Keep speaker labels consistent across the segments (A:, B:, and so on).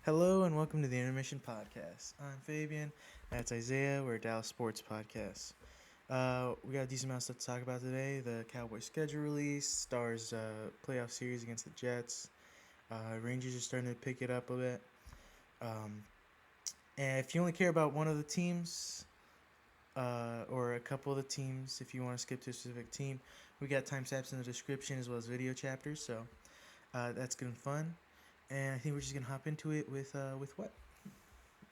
A: Hello and welcome to the Intermission podcast. I'm Fabian. That's Isaiah. We're a Dallas sports podcast. We got a decent amount of stuff to talk about today. The Cowboys schedule release, Stars playoff series against the Jets. Rangers are starting to pick it up a bit. And if you only care about one of the teams, or a couple of the teams, if you want to skip to a specific team, we got timestamps in the description as well as video chapters. So that's good and fun. And I think we're just gonna hop into it with what?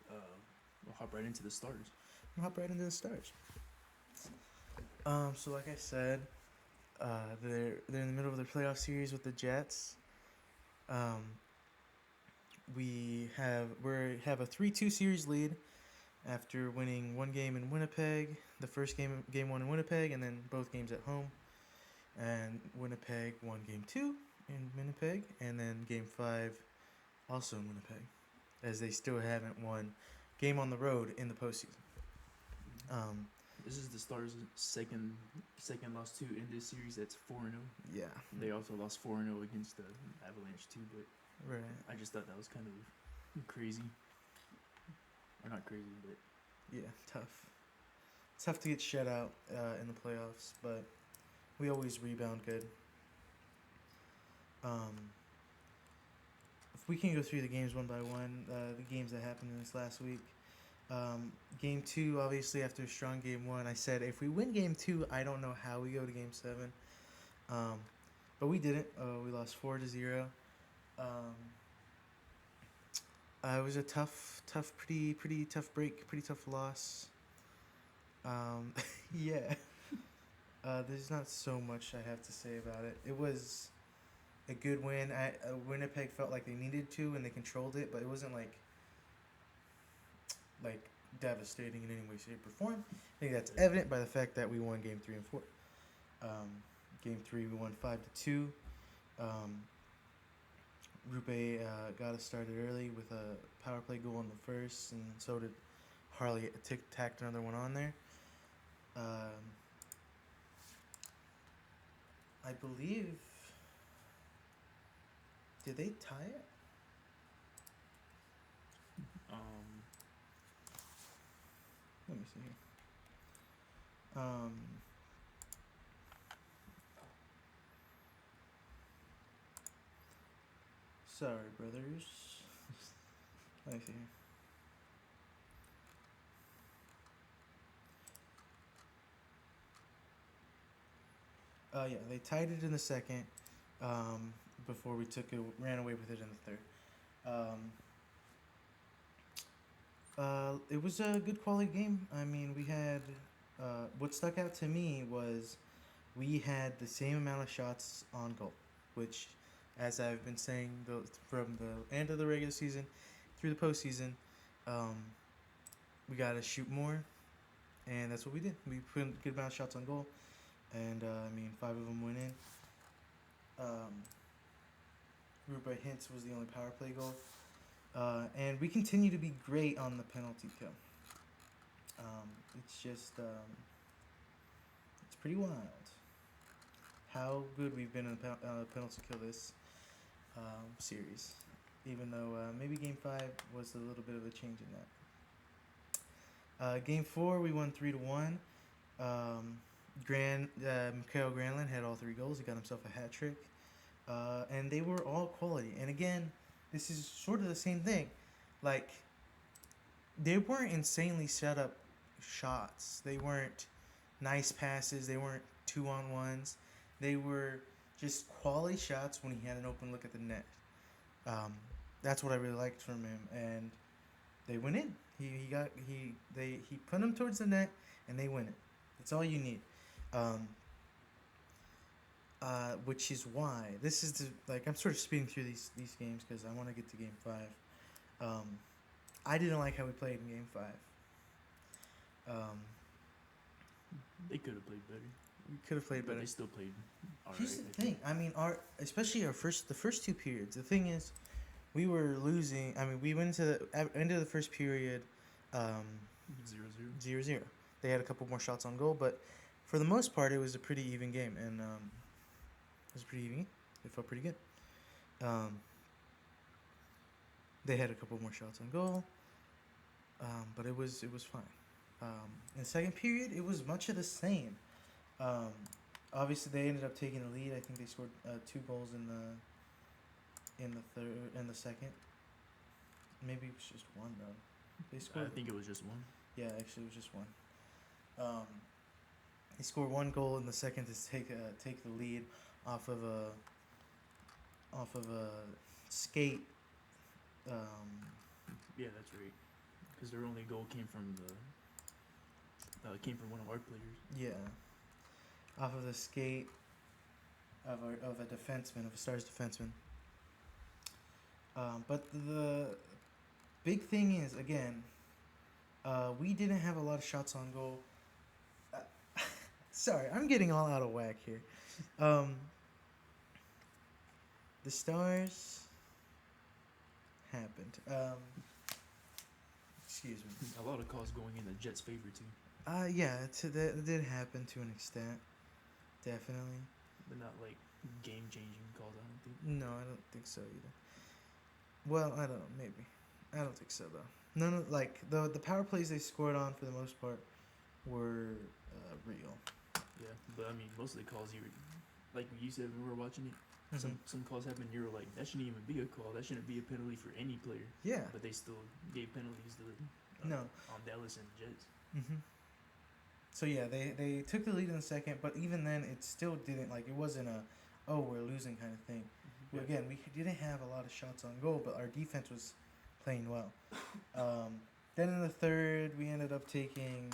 B: We'll hop right into the stars.
A: We'll hop right into the stars. So like I said, they're in the middle of their playoff series with the Jets. We have a 3-2 series lead after winning one game in Winnipeg. The first game one in Winnipeg, and then both games at home. And Winnipeg won game 2 in Winnipeg, and then game 5 also in Winnipeg, as they still haven't won game on the road in the postseason.
B: This is the Stars' second loss too in this series. That's 4-0.
A: Yeah.
B: They also lost 4-0 against the Avalanche too, but
A: Right.
B: I just thought that was kind of crazy. Or not crazy, but
A: Yeah, tough. It's tough to get shut out in the playoffs, but we always rebound good. If we can go through the games one by one, the games that happened in this last week. Game 2, obviously, after a strong game 1, I said if we win game 2, I don't know how we go to game 7. But we didn't. We lost 4-0. It was a pretty tough break, pretty tough loss. Yeah. There's not so much I have to say about it. It was a good win. Winnipeg felt like they needed to, and they controlled it, but it wasn't like devastating in any way, shape, or form. I think that's evident by the fact that we won game 3 and 4. Game 3 we won 5-2. Rupe got us started early with a power play goal in the first, and so did Harley. Tacked another one on there. I believe. Did they tie it? Let me see here. Sorry, brothers. Let me see here. Yeah, they tied it in the second. Before we ran away with it in the third. It was a good quality game. I mean, we had. What stuck out to me was we had the same amount of shots on goal, which, as I've been saying, from the end of the regular season through the postseason, we got to shoot more, and that's what we did. We put a good amount of shots on goal, and 5 of them went in. Rupe Hintz was the only power play goal. And we continue to be great on the penalty kill. It's just, it's pretty wild how good we've been on the penalty kill this series. Even though maybe Game 5 was a little bit of a change in that. Game 4, we won 3-1. Mikael Granlund had all 3 goals. He got himself a hat trick. And they were all quality. And again, this is sort of the same thing. Like, they weren't insanely set up shots. They weren't nice passes. They weren't 2-on-1s. They were just quality shots when he had an open look at the net. That's what I really liked from him. And they went in. He put them towards the net, and they win it. That's all you need. Which is why this is I'm sort of speeding through these games because I want to get to Game 5. I didn't like how we played in Game 5.
B: they could have played better.
A: We could have played better.
B: They still played.
A: Here's the thing. I mean, especially the first 2 periods. The thing is, we were losing. I mean, we went to the end of the first period, 0-0. They had a couple more shots on goal, but for the most part, it was a pretty even game, and it was pretty even. It felt pretty good. They had a couple more shots on goal, but it was fine. In the second period, it was much of the same. Um, Obviously, they ended up taking the lead. I think they scored 2 goals in the second. Maybe it was just one though. They scored.
B: I think it was just one.
A: Yeah, actually, it was just one. They scored 1 goal in the second to take the lead off of a skate.
B: Yeah, that's right. Because their only goal came from one of our players.
A: Yeah, off of the skate of a defenseman, of a Stars defenseman. But the big thing is, again, we didn't have a lot of shots on goal. Sorry, I'm getting all out of whack here. The Stars happened. Excuse me.
B: A lot of calls going in the Jets' favor too,
A: Yeah, that did happen to an extent, definitely.
B: but not like game-changing calls. I don't think.
A: No, I don't think so either. Well, I don't know, maybe. I don't think so though. None of like the power plays they scored on for the most part were real.
B: Yeah, but I mean, most of the calls like you said when we were watching it, some calls happened. You were like, that shouldn't even be a call. That shouldn't be a penalty for any player.
A: Yeah.
B: But they still gave penalties to
A: No.
B: on Dallas and Jets.
A: So yeah, they took the lead in the second, but even then, it still didn't it wasn't we're losing kind of thing.
B: Yeah.
A: Again, we didn't have a lot of shots on goal, but our defense was playing well. Then in the third, we ended up taking.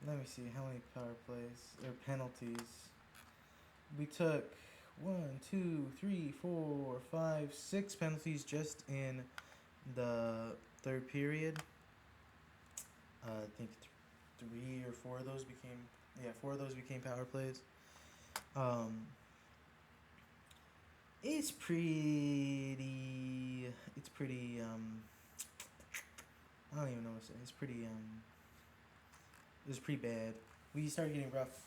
A: Let me see how many power plays or penalties. We took 1, 2, 3, 4, 5, 6 penalties just in the third period. I think 3 or 4 of those became power plays. It's pretty. I don't even know what to say. It's pretty. It was pretty bad. We started getting rough.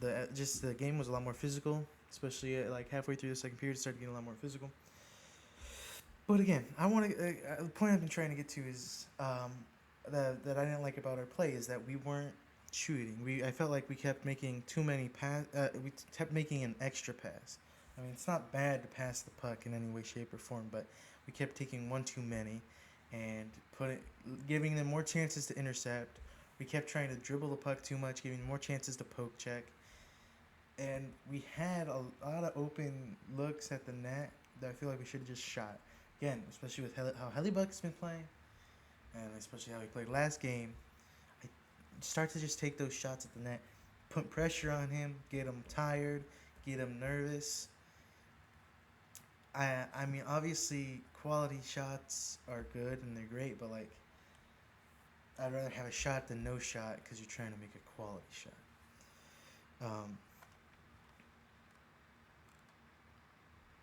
A: The game was a lot more physical, especially halfway through the second period. It started getting a lot more physical. But again, the point I've been trying to get to is that I didn't like about our play is that we weren't shooting. I felt like we kept making too many we kept making an extra pass. I mean, it's not bad to pass the puck in any way, shape, or form, but we kept taking one too many, and giving them more chances to intercept. We kept trying to dribble the puck too much, giving them more chances to poke check, and we had a lot of open looks at the net that I feel like we should have just shot. Again, especially with how Hellebuck's been playing, and especially how he played last game. I start to just take those shots at the net, put pressure on him, get him tired, get him nervous. I mean, obviously, quality shots are good and they're great, but I'd rather have a shot than no shot because you're trying to make a quality shot.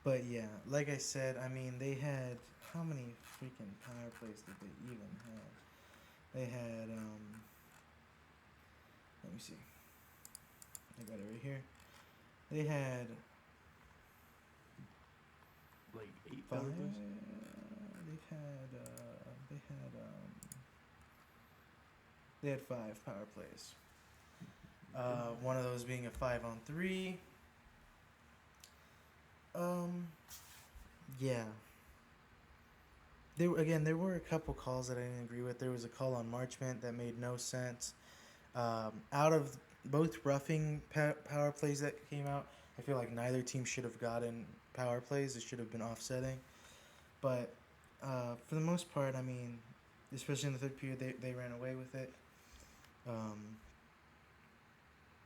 A: But yeah, like I said, I mean, they had how many freaking power plays did they even have? They had let me see. I got it right here. They had
B: Like 8
A: five.
B: power plays.
A: They had 5 power plays. One of those being a 5-on-3. Yeah. There were a couple calls that I didn't agree with. There was a call on Marchment that made no sense. Out of both roughing power plays that came out, I feel like neither team should have gotten power plays. It should have been offsetting. But for the most part, I mean, especially in the third period, they ran away with it.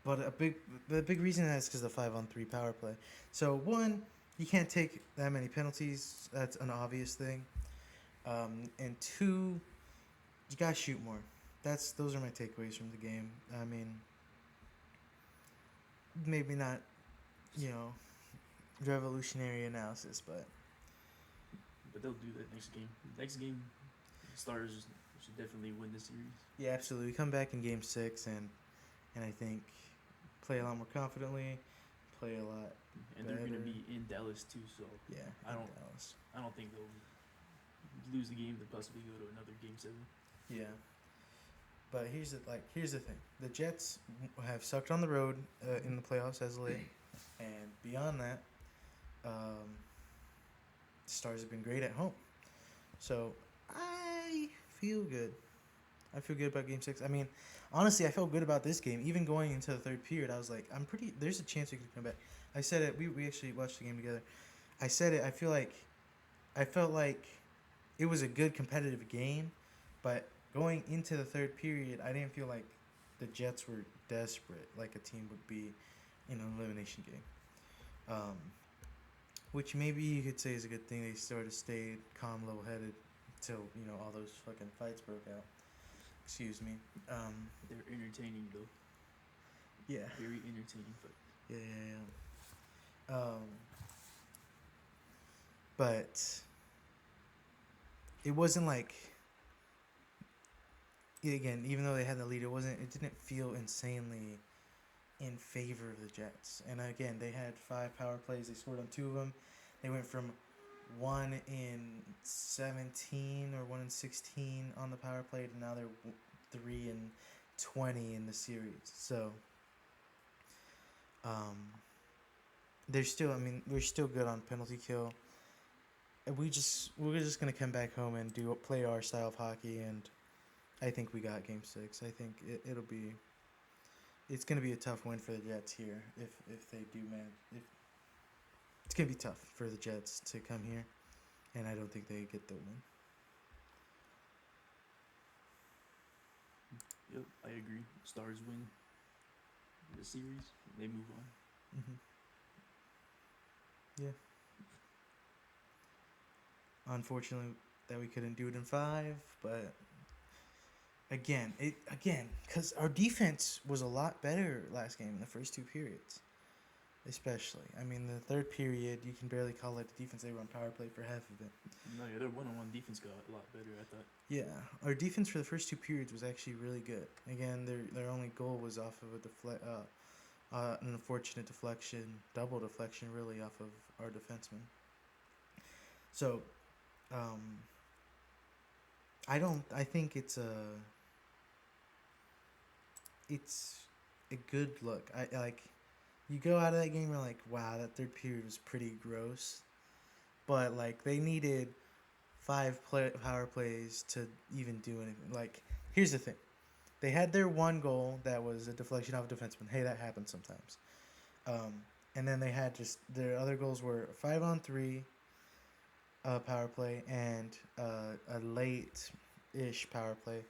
A: But the big reason that is because of the 5-on-3 power play. So one, you can't take that many penalties. That's an obvious thing. And 2, you gotta shoot more. Those are my takeaways from the game. I mean, maybe not, revolutionary analysis, but
B: they'll do that next game. Next game, Stars should definitely win this series.
A: yeah, absolutely. We come back in Game 6 and I think play a lot more confidently, play a lot
B: And they're going to
A: better.
B: be in Dallas Dallas too, so
A: Yeah,
B: I don't
A: Dallas.
B: I don't think they'll lose the game to possibly go to another game 7.
A: Yeah, but here's the thing: the Jets have sucked on the road in the playoffs as of late, and beyond that, um, the Stars have been great at home. So I feel good. I feel good about Game 6. I mean, honestly, I felt good about this game. Even going into the third period, I was like, there's a chance we could come back. I said it. We actually watched the game together. I said it. I felt like it was a good competitive game, but going into the third period, I didn't feel like the Jets were desperate like a team would be in an elimination game. Which maybe you could say is a good thing. They sort of stayed calm, level-headed until all those fucking fights broke out. Excuse me.
B: They're entertaining though.
A: Yeah.
B: Very entertaining fight.
A: Yeah. But it wasn't like, again, even though they had the lead, it didn't feel insanely in favor of the Jets. And again, they had 5 power plays. They scored on 2 of them. They went from 1 in 17 or 1 in 16 on the power play to now they're 3 in 20 in the series. So they're still, we're still good on penalty kill. And we're just gonna come back home and play our style of hockey, and I think we got Game 6. I think it's gonna be a tough win for the Jets here if they do manage. It's gonna be tough for the Jets to come here, and I don't think they get the win.
B: Yep, I agree. Stars win the series. They move on.
A: Yeah. Unfortunately, that we couldn't do it in 5, but again, because our defense was a lot better last game in the first 2 periods, especially. The third period, you can barely call it the defense. They were on power play for half of it.
B: No, yeah, their one-on-one defense got a lot better, I thought.
A: Yeah, our defense for the first 2 periods was actually really good. Again, their only goal was off of an unfortunate deflection, double deflection, really, off of our defenseman. So, I think it's a good look. I like, you go out of that game, you're like, wow, that third period was pretty gross. But like, they needed 5 power plays to even do anything. Like, here's the thing. They had their one goal that was a deflection off a defenseman. Hey, that happens sometimes. And then they had just their other goals were a 5-on-3 power play and a late-ish power play,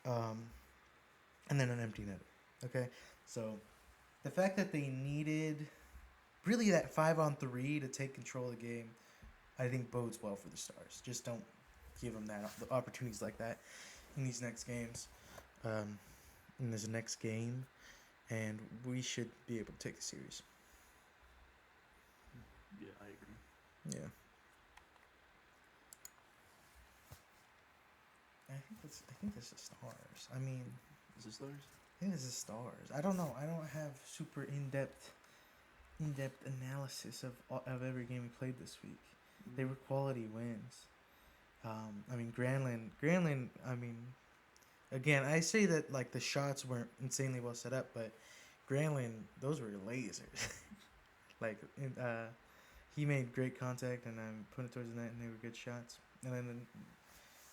A: and then an empty net. Okay, so the fact that they needed really that 5-on-3 to take control of the game, I think bodes well for the Stars. Just don't give them the opportunities like that in these next games. In this next game, and we should be able to take the series.
B: Yeah, I agree.
A: Yeah. I think this is Stars.
B: Is it Stars?
A: I think this is Stars. I don't know. I don't have super in-depth analysis of every game we played this week. They were quality wins. Granlund. Again, I say that like the shots weren't insanely well set up, but Granlund, those were lasers. He made great contact and put it towards the net, and they were good shots. And then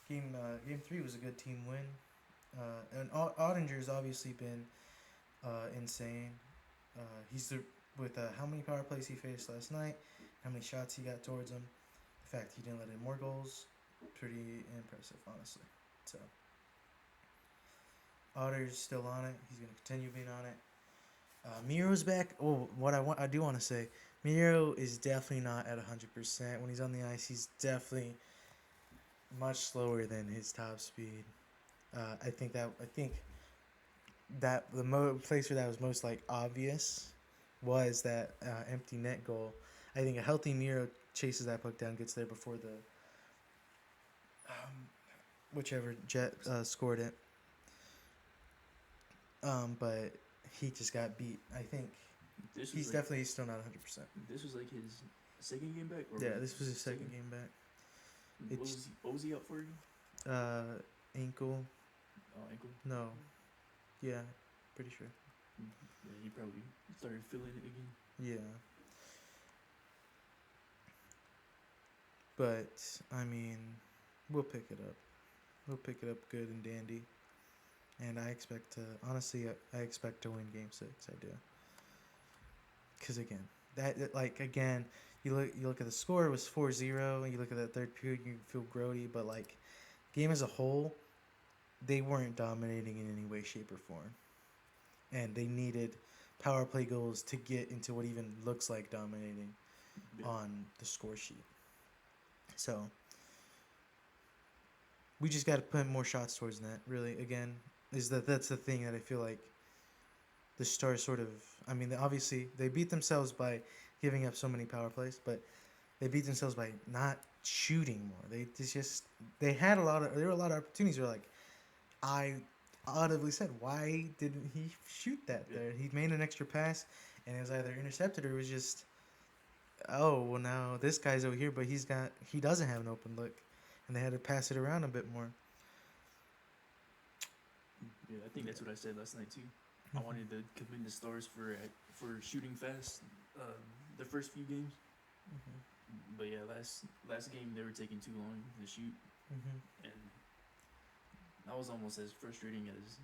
A: game 3 was a good team win. And Ottinger's obviously been insane. With how many power plays he faced last night, how many shots he got towards him. The fact he didn't let in more goals, pretty impressive, honestly. So Otter's still on it. He's gonna continue being on it. Miro's back. Oh, I do want to say, Miro is definitely not at 100%. When he's on the ice, he's definitely much slower than his top speed. I think that the place where that was most obvious was that empty net goal. I think a healthy Miro chases that puck down, gets there before the whichever Jet scored it. But he just got beat. I think he's definitely still not 100%.
B: This was like his second game back? Or
A: Yeah, this was his second game back.
B: What was he out for again?
A: Ankle.
B: Oh, ankle.
A: No. Yeah, pretty sure.
B: Yeah, he probably started feeling it again.
A: Yeah. But I mean, we'll pick it up. We'll pick it up good and dandy. And I expect to honestly, I expect to win Game 6. I do. Because again, like again, you look at the score, it was 4-0, and you look at that third period, you feel grody. But like, game as a whole, they weren't dominating in any way, shape, or form, and they needed power play goals to get into what even looks like dominating on the score sheet. So we just got to put more shots towards net. Really, again, that's the thing that I feel like the Stars sort of. I mean, obviously they beat themselves by giving up so many power plays, but they beat themselves by not shooting more. They had there were a lot of opportunities where like I audibly said, why didn't he shoot that there? He made an extra pass and it was either intercepted or it was just, oh well, now this guy's over here, but he doesn't have an open look, and they had to pass it around a bit more.
B: Yeah, I think that's what I said last night too. I wanted to commend the Stars for shooting fast the first few games. But yeah, last game they were taking too long to shoot, and that was almost as frustrating as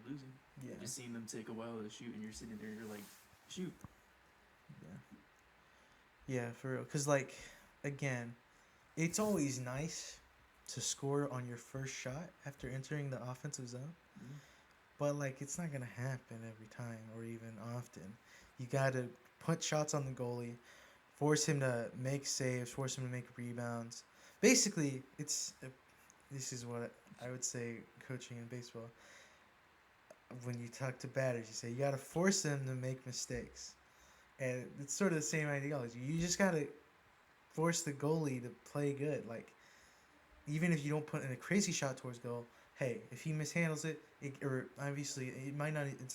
B: losing.
A: Yeah.
B: Just seeing them take a while to shoot, and you're sitting there, you're like, shoot.
A: Yeah, for real. Because like, again, it's always nice to score on your first shot after entering the offensive zone. But like, it's not gonna happen every time or even often. You gotta put shots on the goalie, force him to make saves, force him to make rebounds. Basically, this is what I would say coaching in baseball. When you talk to batters, you say you gotta force them to make mistakes, and it's sort of the same ideology. You just gotta force the goalie to play good. Like, even if you don't put in a crazy shot towards goal, hey, if he mishandles it, or obviously it's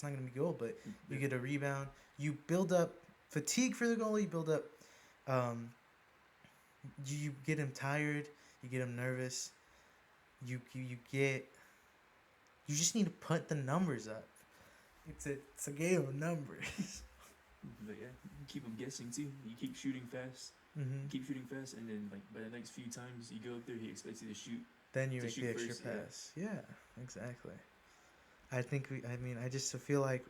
A: not gonna be goal, but you get a rebound. You build up fatigue for the goalie. You build up, you get him tired. You get him nervous. You just need to put the numbers up. It's a game of numbers.
B: But yeah, you keep them guessing too. You keep shooting fast. Keep shooting fast, and then like by the next few times you go up there, he expects you to shoot.
A: Then you make the extra first, pass. Yeah, exactly. I just feel like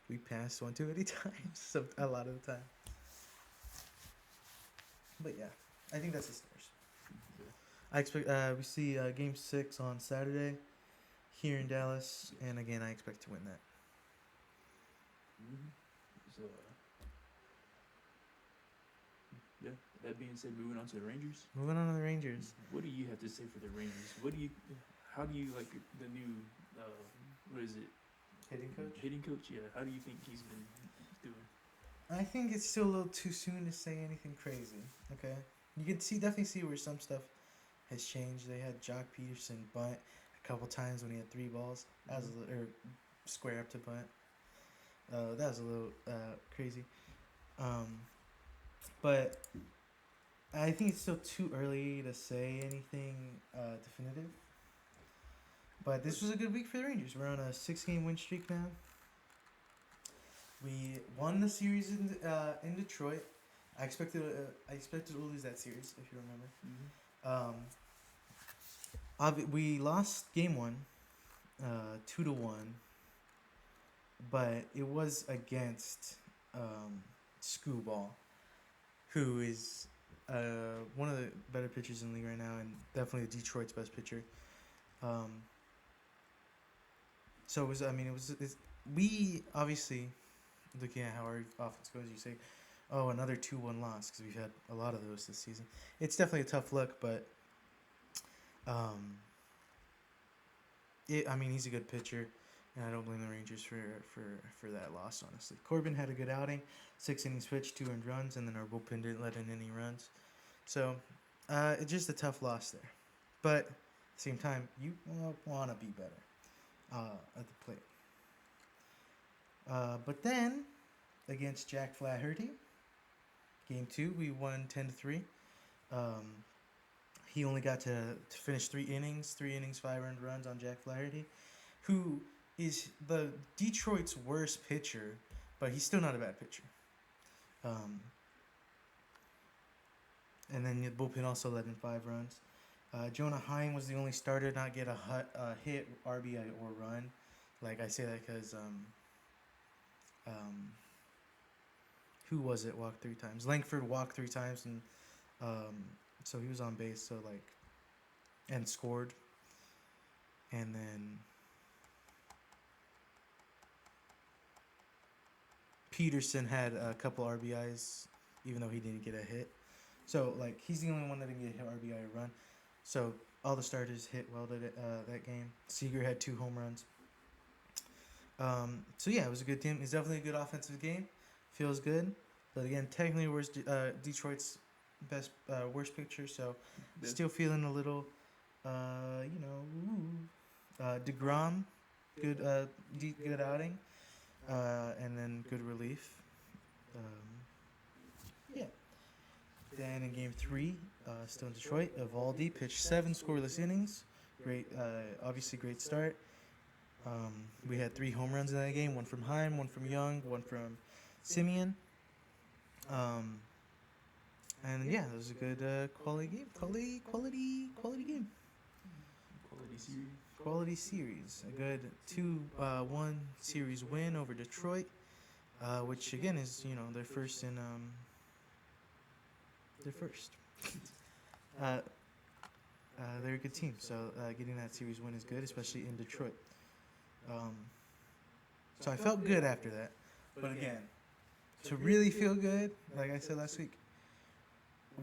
A: we passed one too many times, a lot of the time. But yeah, I think that's the Stars. I expect we see Game 6 on Saturday here in Dallas, and again, I expect to win that.
B: So, yeah. That being said, moving on to the Rangers.
A: What
B: do you have to say for the Rangers? How do you like the new, what is it? Hitting coach, yeah. How do you think he's been doing?
A: I think it's still a little too soon to say anything crazy. Okay, you can definitely see where some stuff has changed. They had Jock Peterson bunt a couple times when he had 3 balls. That was or square up to bunt. That was a little crazy. But I think it's still too early to say anything definitive. But this was a good week for the Rangers. We're on a 6-game win streak now. We won the series in Detroit. I expected to lose that series, if you remember. We lost game 1, 2-1, but it was against Screwball, who is one of the better pitchers in the league right now, and definitely Detroit's best pitcher. So it was. We obviously, looking at how our offense goes, you say, oh, another 2-1 loss, because we've had a lot of those this season. It's definitely a tough look, but he's a good pitcher, and I don't blame the Rangers for that loss, honestly. Corbin had a good outing, 6 innings pitched, 2 earned runs, and then our bullpen didn't let in any runs. So it's just a tough loss there. But at the same time, you want to be better at the plate. But then, against Jack Flaherty, Game 2, we won 10-3. Um, he only got to finish 3 innings, 5 earned runs on Jack Flaherty, who is the Detroit's worst pitcher, but he's still not a bad pitcher. Um, and then the bullpen also led in 5 runs. Jonah Heim was the only starter to not get a hit, RBI, or run. Like, I say that because who was it walked 3 times? Langford walked 3 times, and so he was on base. So like, and scored. And then Peterson had a couple RBIs, even though he didn't get a hit. So like, he's the only one that didn't get a hit, RBI, or run. So all the starters hit well that game. Seager had 2 home runs. So yeah, it was a good team. It's definitely a good offensive game. Feels good, but again, technically, where's Detroit's worst pitcher? So still feeling a little, DeGrom, good good outing, and then good relief. Yeah. Then in game 3, still in Detroit, Evaldi pitched 7 scoreless innings. Great, obviously great start. We had 3 home runs in that game, 1 from Heim, 1 from Young, 1 from Simeon. And yeah, it was a good quality game. Quality game. Quality series. A good 2-1 series win over Detroit, which again is, their first in they're a good team, so getting that series win is good, especially in Detroit. So I felt good after that, but again, to really feel good, like I said last week,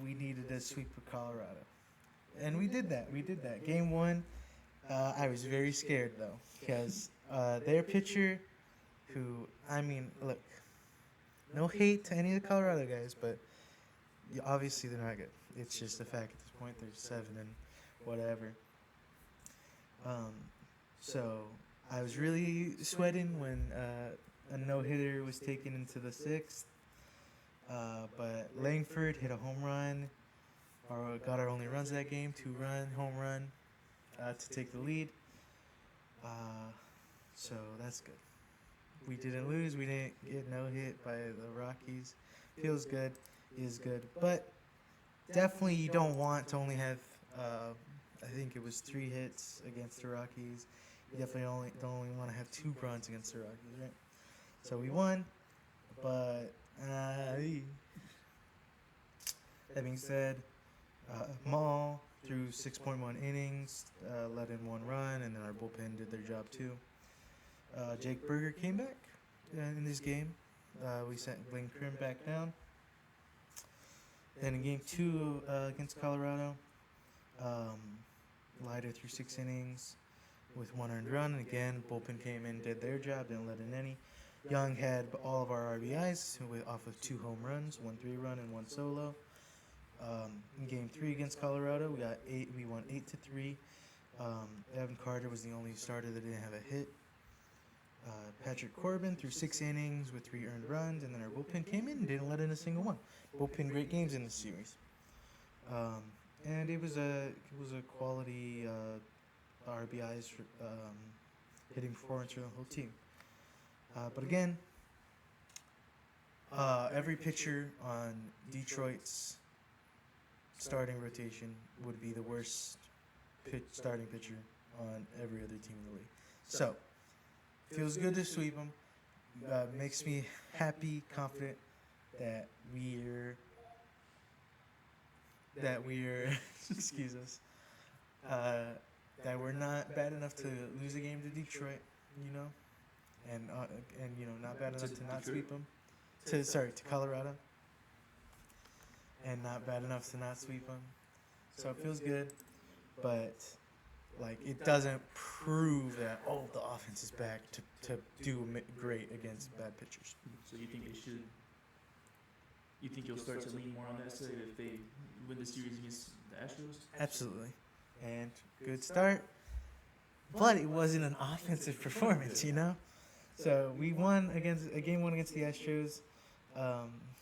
A: we needed a sweep of Colorado, and we did that. Game 1, I was very scared though, because their pitcher, who, look, no hate to any of the Colorado guys, but obviously they're not good. It's just a fact at this point. They're 7 and whatever. So I was really sweating when a no-hitter was taken into the 6th. But Langford hit a home run, or got our only runs of that game, 2-run home run to take the lead. So that's good. We didn't lose. We didn't get no hit by the Rockies. Feels good. Is good. But definitely you don't want to only have, I think it was 3 hits against the Rockies. You definitely don't only want to have 2 runs against the Rockies, right? So we won, but that being said, Maul threw 6.1 innings, let in 1 run, and then our bullpen did their job too. Jake Berger came back in this game. We sent Blaine Krim back down. Then in game 2 against Colorado, Leiter threw 6 innings with 1 earned run. And again, bullpen came in, did their job, didn't let in any. Young had all of our RBIs off of 2 home runs, 1 3-run and 1 solo. In game 3 against Colorado, we won 8-3. Evan Carter was the only starter that didn't have a hit. Patrick Corbin threw 6 innings with 3 earned runs, and then our bullpen came in and didn't let in a single one. Bullpen great games in this series. And it was a quality RBIs hitting performance for the whole team. But again, every pitcher on Detroit's starting rotation would be the worst starting pitcher on every other team in the league. So, feels good to sweep them. Makes me happy, confident that we're excuse us, that we're not bad enough to lose a game to Detroit, and not bad enough to not sweep them. To Colorado, and not bad enough to not sweep them. So it feels good, but it doesn't prove that the offense is back to do great against bad pitchers.
B: So you think they should? You think you'll start to lean more on that side if they win the series against the Astros?
A: Absolutely, and good start, but it wasn't an offensive performance, So we won game 1 against the Astros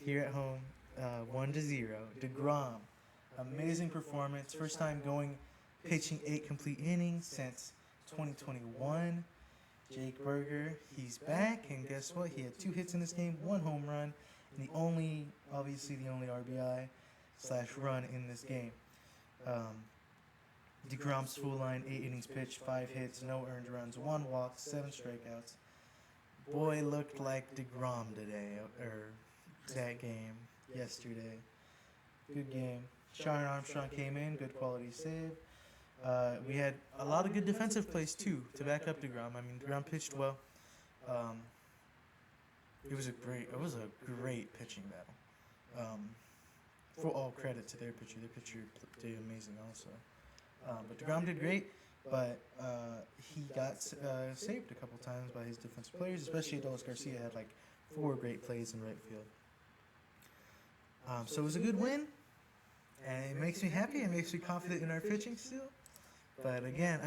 A: here at home. 1-0. DeGrom, amazing performance. First time pitching 8 complete innings since 2021. Jake Berger, he's back, and guess what? He had 2 hits in this game, 1 home run, and obviously the only RBI/run in this game. DeGrom's full line, 8 innings pitched, 5 hits, no earned runs, 1 walk, 7 strikeouts. Boy looked like DeGrom today, or that game yesterday. Good game. Sharon Armstrong came in, good quality save. We had a lot of good defensive plays too to back up DeGrom. I mean, DeGrom pitched well. It was a great pitching battle. For all credit to their pitcher did amazing also. But DeGrom did great, but he got saved a couple times by his defensive players, especially Adolis Garcia had like 4 great plays in right field. So it was a good win, and it makes me happy. It makes me confident in our pitching still. But again,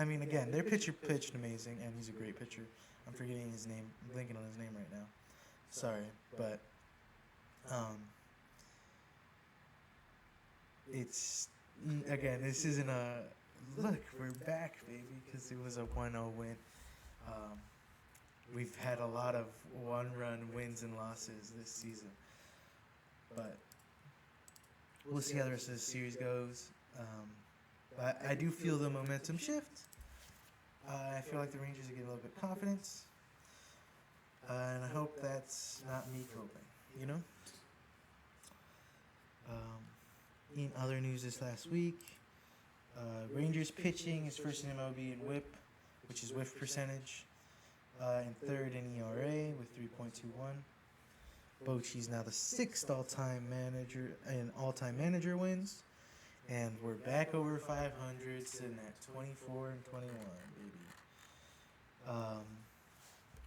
A: their pitcher pitched amazing, and he's a great pitcher. I'm forgetting his name. I'm blanking on his name right now. Sorry, but it's again. This isn't a look. We're back, baby, because it was a 1-0 win. We've had a lot of 1-run wins and losses this season, but we'll see how the rest of the series goes. But I do feel the momentum shift. I feel like the Rangers are getting a little bit of confidence. And I hope that's not me coping, you know? In other news this last week, Rangers pitching is first in MLB in WHIP, which is whiff percentage, and third in ERA with 3.21. Bochy's now the 6th all-time manager wins. And we're back over 500, sitting at 24 and 21, baby.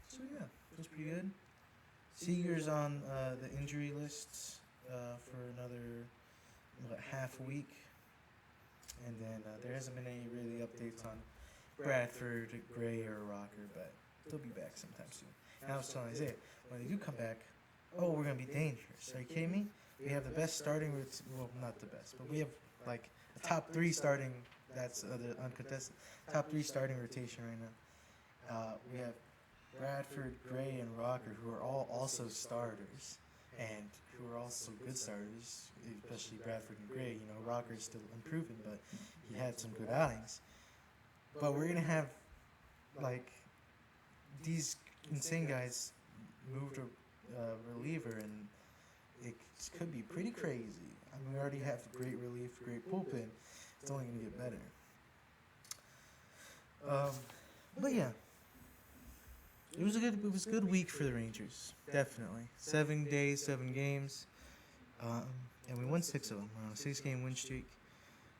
A: So yeah, feels pretty good. Seager's on the injury lists for another half a week, and then there hasn't been any really updates on Bradford, Gray, or Rocker, but they'll be back sometime soon. And I was telling Isaiah, when they do come back, we're gonna be dangerous. Are you kidding me? We have the best starting well, not the best, but we have like a top 3 starting. That's the uncontested top 3 starting rotation right now. We have Bradford, Gray, and Rocker, who are all also starters, and who are also good starters, especially Bradford and Gray. You know, Rocker's still improving, but he had some good outings. But we're gonna have like these insane guys move to reliever, and it could be pretty crazy. I mean, we already have great relief, great bullpen. It's only going to get better. But yeah, it was a good week for the Rangers, definitely. 7 days, 7 games, and we won 6 of them. We're on a 6-game win streak.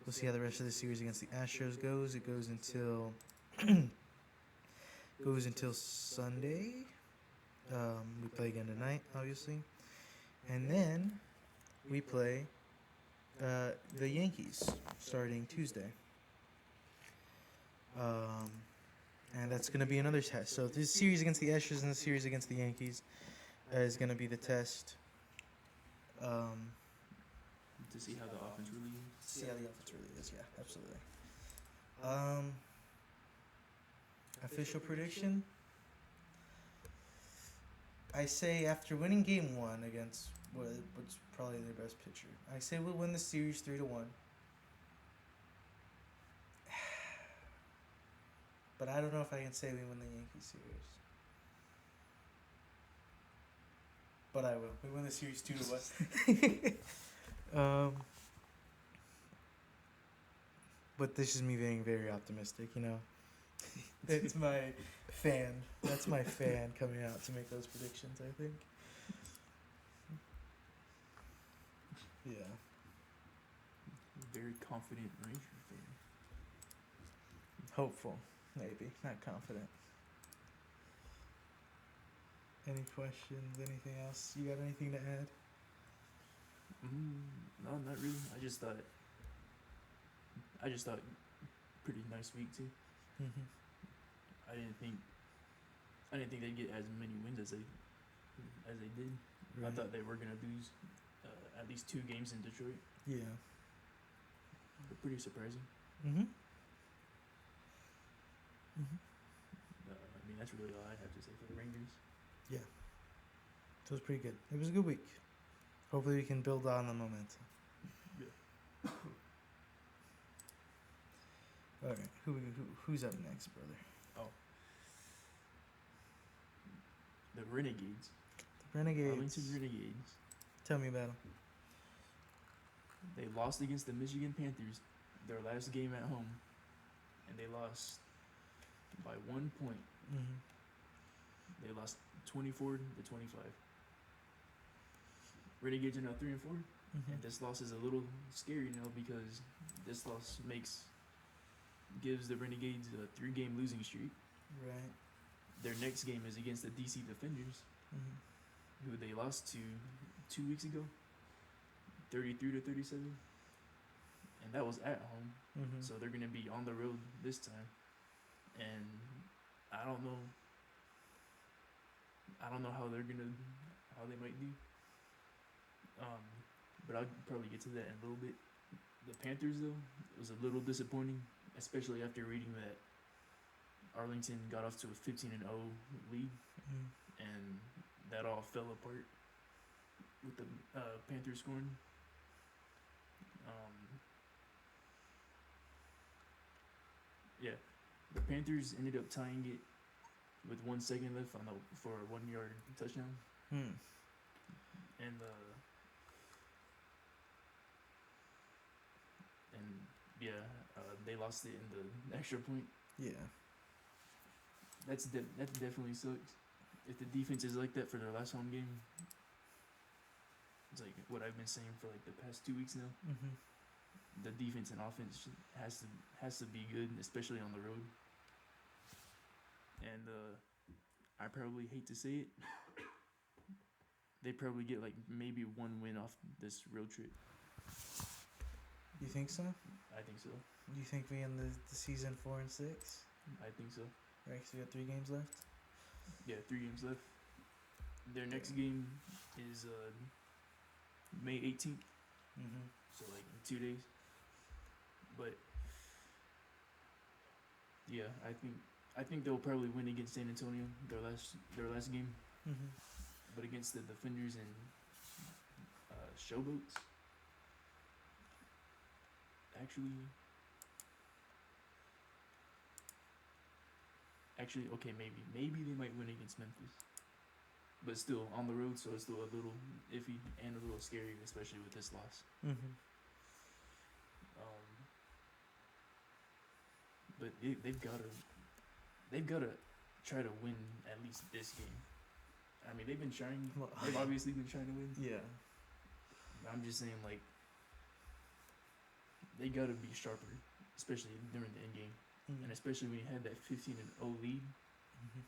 A: We'll see how the rest of the series against the Astros goes. It goes until Sunday. We play again tonight, obviously, and then we play the Yankees starting Tuesday. And that's going to be another test. So this series against the Astros and the series against the Yankees is going to be the test.
B: To see how the offense really is.
A: See how the offense really is, yeah, absolutely. Official prediction? I say after winning game 1 against what's probably their best pitcher, I say we'll win the series 3-1. But I don't know if I can say we win the Yankees series. But I will. We win the series 2-1. But this is me being very optimistic, you know. It's my fan. That's my fan coming out to make those predictions, I think. Yeah.
B: Very confident Ranger fan.
A: Hopeful, maybe. Not confident. Any questions? Anything else? You got anything to add?
B: No, not really. I just thought pretty nice week too.
A: Mm-hmm.
B: I didn't think they'd get as many wins as they did.
A: Right.
B: I thought they were gonna lose at least least 2 games in Detroit.
A: Yeah.
B: But pretty surprising.
A: Mhm. Mhm.
B: I mean, that's really all I have to say for the Rangers.
A: Yeah. So it was pretty good. It was a good week. Hopefully we can build on the momentum.
B: Yeah.
A: All right. Who's up next, brother?
B: Oh. The Renegades.
A: The Renegades.
B: Arlington Renegades.
A: Tell me about them.
B: They lost against the Michigan Panthers, their last game at home, and they lost by 1 point.
A: Mhm.
B: They lost 24 to 25. Renegades are now 3-4,
A: Mhm.
B: and this loss is a little scary now because this loss gives the Renegades a 3-game losing streak.
A: Right.
B: Their next game is against the DC Defenders,
A: Mhm.
B: who they lost to 2 weeks ago, 33 to 37, and that was at home.
A: Mhm.
B: So they're gonna be on the road this time, and I don't know how they might do. But I'll probably get to that in a little bit. The Panthers though was a little disappointing, especially after reading that Arlington got off to a 15-0 lead,
A: Mhm.
B: and that all fell apart with the Panthers scoring. Yeah, the Panthers ended up tying it with 1 second left for a 1-yard touchdown,
A: Hmm.
B: and they lost it in the extra point.
A: Yeah.
B: That definitely sucks. If the defense is like that for their last home game, it's like what I've been saying for like the past 2 weeks now.
A: Mhm.
B: The defense and offense has to be good, especially on the road. And I probably hate to say it, they probably get like maybe 1 win off this road trip.
A: You think so?
B: I think so.
A: You think we end the season 4-6?
B: I think so.
A: Right, 'cause we got 3 games left.
B: Yeah, 3 games left. Their next game is May 18th,
A: Mhm.
B: so like in 2 days. But yeah, I think they'll probably win against San Antonio, their last game.
A: Mhm.
B: But against the Defenders and Showboats, actually, okay, maybe they might win against Memphis, but still on the road, so it's still a little iffy and a little scary, especially with this loss.
A: Mhm.
B: But they've gotta try to win at least this game. I mean, they've been trying.
A: Well,
B: They've obviously been trying to win.
A: Yeah.
B: I'm just saying, like, they gotta be sharper, especially during the end game,
A: Mhm.
B: and especially when you had that 15-0 lead.
A: Mhm.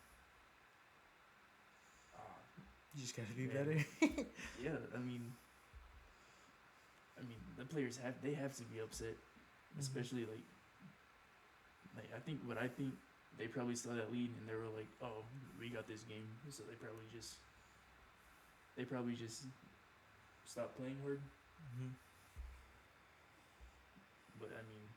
A: You just gotta be
B: Yeah.
A: better.
B: Yeah, I mean, the players have to be upset, especially like I think they probably saw that lead and they were like, oh, we got this game, so they probably just stopped playing hard.
A: Mhm.
B: But I mean,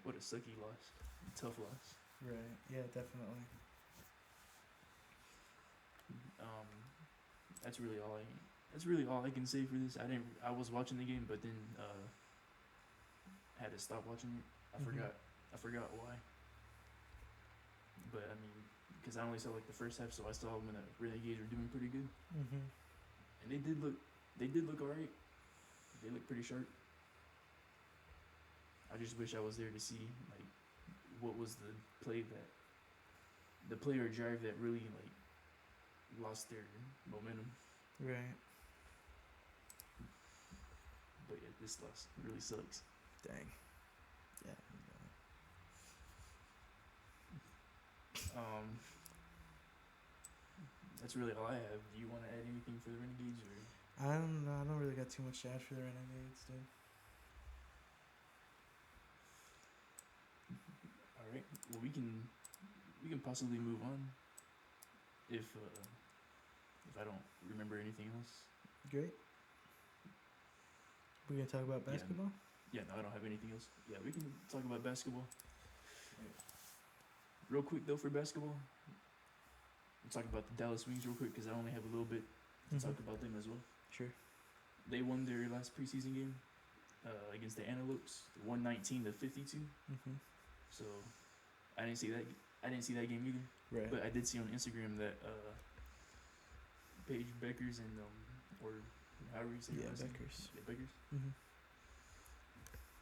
B: what a sucky loss, tough loss.
A: Right. Yeah, definitely.
B: That's really all I can say for this. I was watching the game, but then had to stop watching it. I forgot why. But I mean, because I only saw like the first half, so I saw when the Renegades were doing pretty good,
A: Mhm.
B: and they did look alright. They look pretty sharp. I just wish I was there to see like what was the play or drive that really like lost their momentum.
A: Right.
B: But yeah, this loss really sucks.
A: Dang. Yeah.
B: That's really all I have. Do you want to add anything for the Renegades, or?
A: I don't know. I don't really got too much to add for the Renegades, dude.
B: All right. Well, we can possibly move on if I don't remember anything else.
A: Great. We're gonna talk about
B: Yeah.
A: basketball.
B: Yeah, no, I don't have anything else. Yeah, we can talk about basketball. Real quick though for basketball, we'll talk about the Dallas Wings real quick because I only have a little bit to talk about them as well.
A: Sure.
B: They won their last preseason game against the Antelopes, 119-52. So I didn't see that. I didn't see that game either.
A: Right.
B: But I did see on Instagram that Paige Beckers and or however you say her last name.
A: Beckers.
B: Yeah, Beckers.
A: Mm-hmm.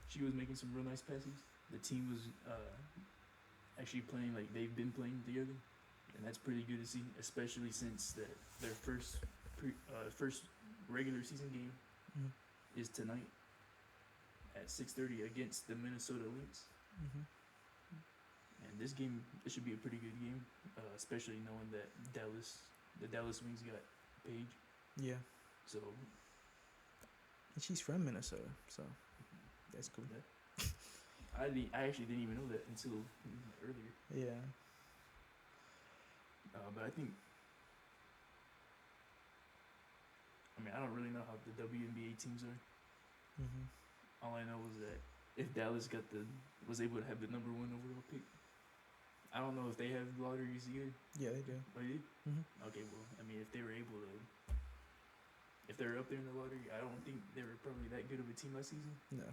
B: She was making some real nice passes. The team was actually playing like they've been playing together, and that's pretty good to see, especially since their first regular season game is tonight at 6:30 against the Minnesota Lynx. And this game, it should be a pretty good game, especially knowing that the Dallas Wings got Paige.
A: Yeah.
B: So.
A: And she's from Minnesota, so that's cool.
B: Yeah. I actually didn't even know that until earlier.
A: Yeah.
B: But I think. I mean, I don't really know how the WNBA teams are. All I know is that if Dallas was able to have the number 1 overall pick, I don't know if they have lotteries either.
A: Yeah, they do.
B: Oh, you do? Okay, well, I mean, if they were able to, if they were up there in the lottery, I don't think they were probably that good of a team last season.
A: No.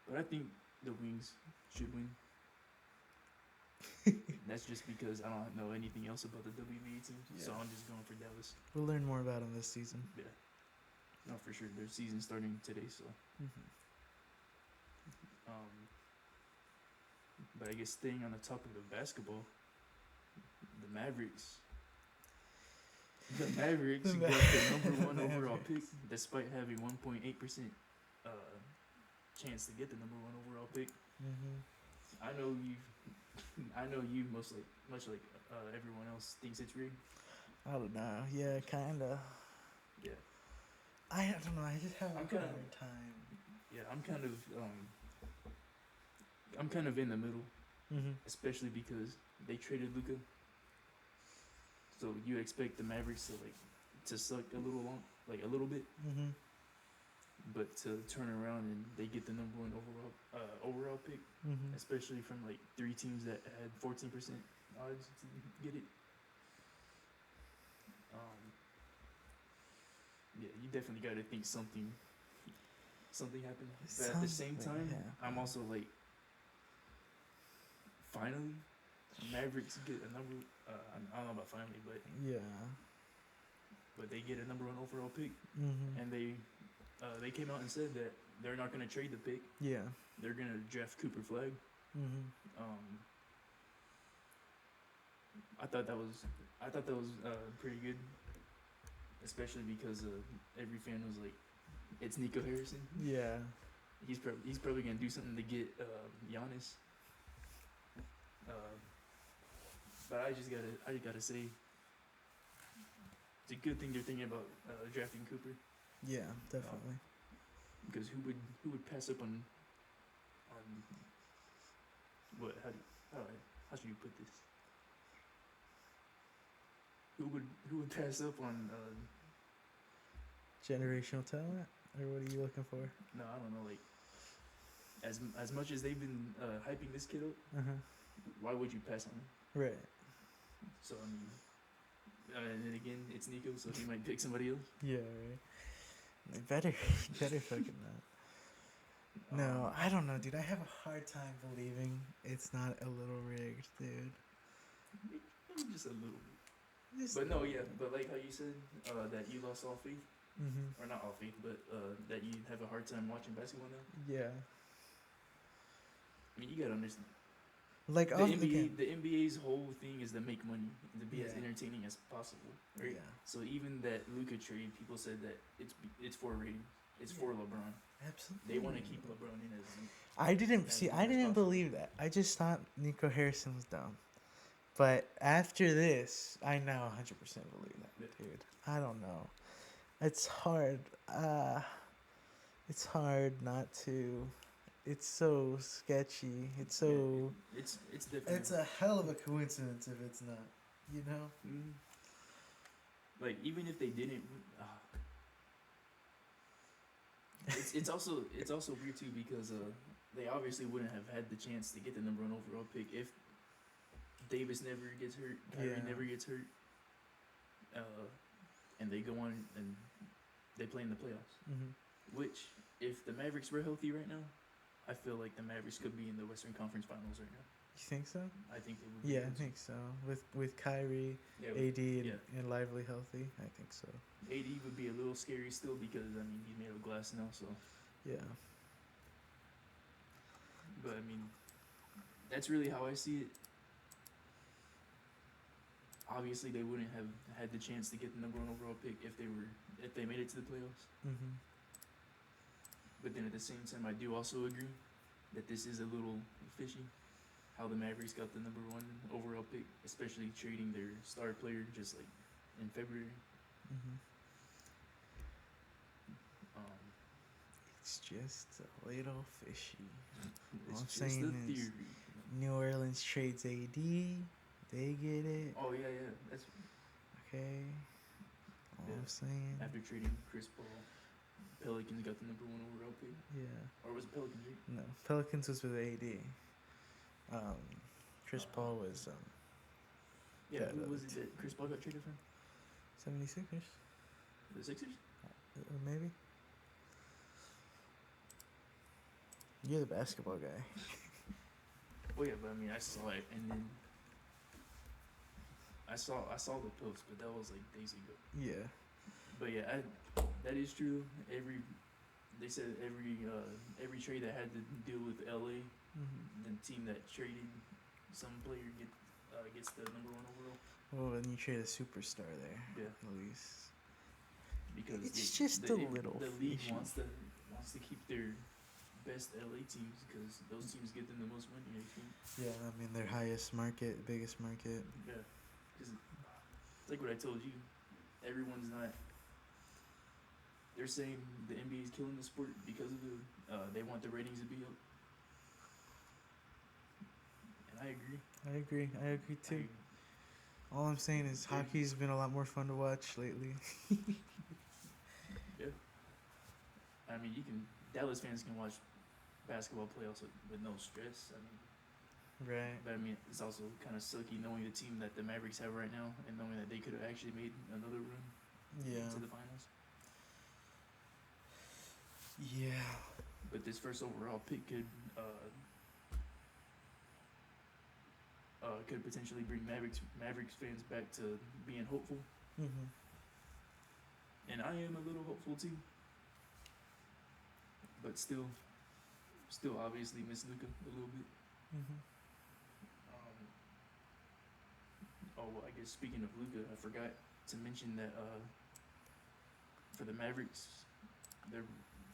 B: But I think the Wings should win. That's just because I don't know anything else about the WNBA team, so I'm just going for Dallas.
A: We'll learn more about them this season.
B: Yeah. No, for sure. Their season's starting today, so. But I guess staying on the topic of basketball, the Mavericks. The Mavericks got the number 1 overall pick, despite having 1.8% chance to get the number 1 overall pick. I know you much like everyone else thinks it's rigged.
A: I don't know. Yeah, kinda.
B: Yeah.
A: I don't know. I just have a hard time.
B: Yeah, I'm kind of in the middle, especially because they traded Luka. So you expect the Mavericks to suck a little bit, but to turn around and they get the number 1 overall pick, especially from 3 teams that had 14% odds to get it. Yeah, you definitely got to think something happened. But at the same time, I'm also finally, Mavericks get a number. I don't know about finally, but they get a number 1 overall pick, and they came out and said that they're not going to trade the pick.
A: Yeah,
B: they're going to draft Cooper Flag. I thought that was pretty good, especially because every fan was like, it's Nico Harrison.
A: Yeah,
B: he's probably gonna do something to get Giannis. But I just gotta say, it's a good thing they're thinking about drafting Cooper.
A: Yeah, definitely.
B: Because who would pass up on what? How should you put this? Who would pass up on
A: generational talent, or what are you looking for?
B: No, I don't know. As much as they've been hyping this kid up, why would you pass on him?
A: Right.
B: So I mean, and then again, it's Nico, so he might pick somebody else.
A: Yeah, right. They better fucking not. No, I don't know, dude. I have a hard time believing it's not a little rigged, dude.
B: Just a little bit. But no, yeah. But like how you said that you lost all faith, or not all faith, but that you have a hard time watching basketball now.
A: Yeah.
B: I mean, you gotta understand.
A: Like
B: the NBA's whole thing is to make money and to be as entertaining as possible, right?
A: Yeah.
B: So even that Luka trade, people said that it's for rating, it's for LeBron.
A: Absolutely.
B: They want to keep LeBron in as.
A: I didn't believe that. I just thought Nico Harrison was dumb. But after this, I now 100% believe that, dude. I don't know. It's hard. It's hard not to. It's so sketchy. It's so.
B: It's different.
A: It's a hell of a coincidence if it's not. You know.
B: Like even if they didn't, it's also weird too because they obviously wouldn't have had the chance to get the number one overall pick if Davis never gets hurt, Kyrie
A: Yeah.
B: never gets hurt, and they go on and they play in the playoffs.
A: Mm-hmm.
B: Which, if the Mavericks were healthy right now, I feel like the Mavericks could be in the Western Conference Finals right now.
A: You think so?
B: I think they would. Be
A: Yeah, I
B: able to.
A: think so. With Kyrie,
B: Yeah,
A: AD, and,
B: yeah.
A: and Lively healthy, I think so.
B: AD would be a little scary still because I mean he's made of glass now, so.
A: Yeah.
B: But I mean, that's really how I see it. Obviously, they wouldn't have had the chance to get the number one overall pick if they made it to the playoffs.
A: Mm-hmm.
B: But then at the same time, I do also agree that this is a little fishy. How the Mavericks got the number one overall pick, especially trading their star player just like in February.
A: Mm-hmm.
B: It's
A: just a little fishy. All I'm
B: just
A: saying
B: a
A: is
B: theory.
A: New Orleans trades AD, they get it.
B: Oh yeah, that's
A: okay. All
B: Yeah.
A: I'm saying.
B: After trading Chris Paul, Pelicans got the number one overall pick.
A: Yeah.
B: Or was it Pelicans? Right?
A: No, Pelicans was with AD. Chris Paul was
B: Yeah, who was it that Chris Paul got traded from?
A: 76ers.
B: The Sixers?
A: Maybe. You're the basketball guy.
B: Oh yeah, but I mean I saw it and then I saw the post, but that was like days ago.
A: Yeah.
B: But yeah, that is true. They said every trade that had to deal with LA, the team that traded some player gets the number one overall.
A: Well, then you trade a superstar there.
B: Yeah.
A: At least.
B: Because
A: it's just a little
B: the league
A: fishy.
B: wants to keep their best LA teams because those teams get them the most money. I think.
A: Yeah, I mean their highest market, biggest market.
B: Yeah, because it's like what I told you. Everyone's not. They're saying the NBA is killing the sport because of they want the ratings to be up. And I agree.
A: I agree too. All I'm saying is hockey's been a lot more fun to watch lately.
B: Yeah. I mean, Dallas fans can watch basketball playoffs with no stress. I mean,
A: Right.
B: but I mean, it's also kind of sucky knowing the team that the Mavericks have right now and knowing that they could have actually made another run
A: Yeah.
B: to the finals.
A: Yeah.
B: But this first overall pick could potentially bring Mavericks fans back to being hopeful, and I am a little hopeful too. But still obviously miss Luka a little bit. I guess speaking of Luka, I forgot to mention that for the Mavericks, they're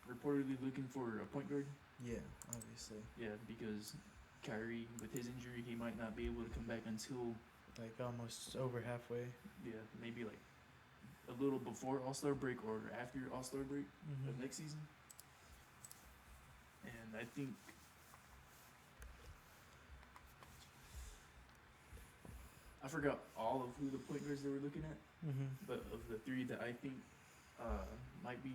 B: reportedly looking for a point guard.
A: Yeah, obviously.
B: Yeah, because Kyrie, with his injury, he might not be able to come back until
A: Like almost over halfway.
B: yeah, maybe like a little before All-Star break or after All-Star break of next season. And I think I forgot all of who the point guards they were looking at, but of the three that I think might be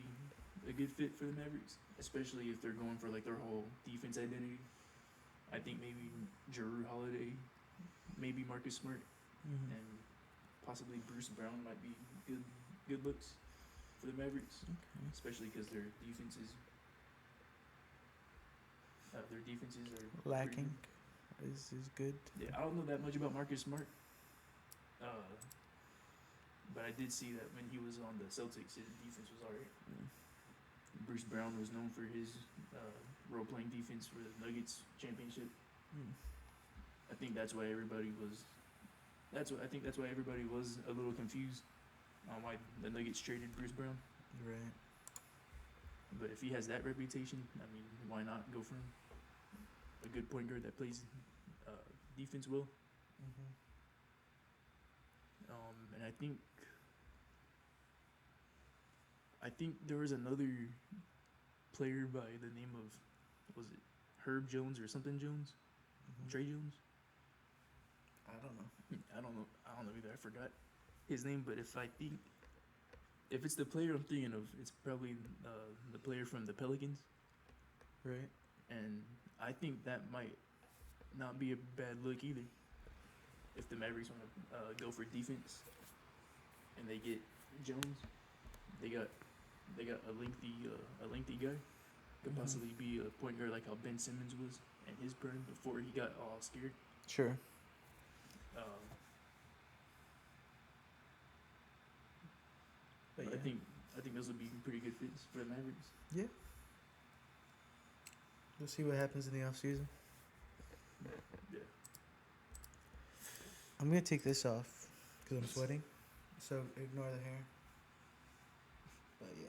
B: a good fit for the Mavericks, especially if they're going for like their whole defense identity. I think maybe Jrue Holiday, maybe Marcus Smart, and possibly Bruce Brown might be good looks for the Mavericks, especially because their defenses are
A: lacking. Is good.
B: Yeah, I don't know that much about Marcus Smart, but I did see that when he was on the Celtics, his defense was alright. Bruce Brown was known for his role-playing defense for the Nuggets championship. I think that's why everybody was. I think that's why everybody was a little confused on why the Nuggets traded Bruce Brown.
A: Right.
B: But if he has that reputation, I mean, why not go for him? A good point guard that plays defense well. And I think there was another player by the name of, was it Herb Jones or something Jones? Trey Jones?
A: I don't know.
B: I don't know either. I forgot his name, but if I think if it's the player I'm thinking of, it's probably the player from the Pelicans,
A: Right.
B: and I think that might not be a bad look either. If the Mavericks want to go for defense, and they get Jones, they got a lengthy guy. Could
A: Mhm.
B: possibly be a point guard like how Ben Simmons was in his prime before he got all scared.
A: Sure.
B: Um,
A: But
B: but
A: yeah.
B: I think those would be pretty good fits for the Mavericks.
A: Yeah. We'll see what happens in the off season.
B: Yeah.
A: I'm gonna take this off because I'm sweating, so ignore the hair. But yeah.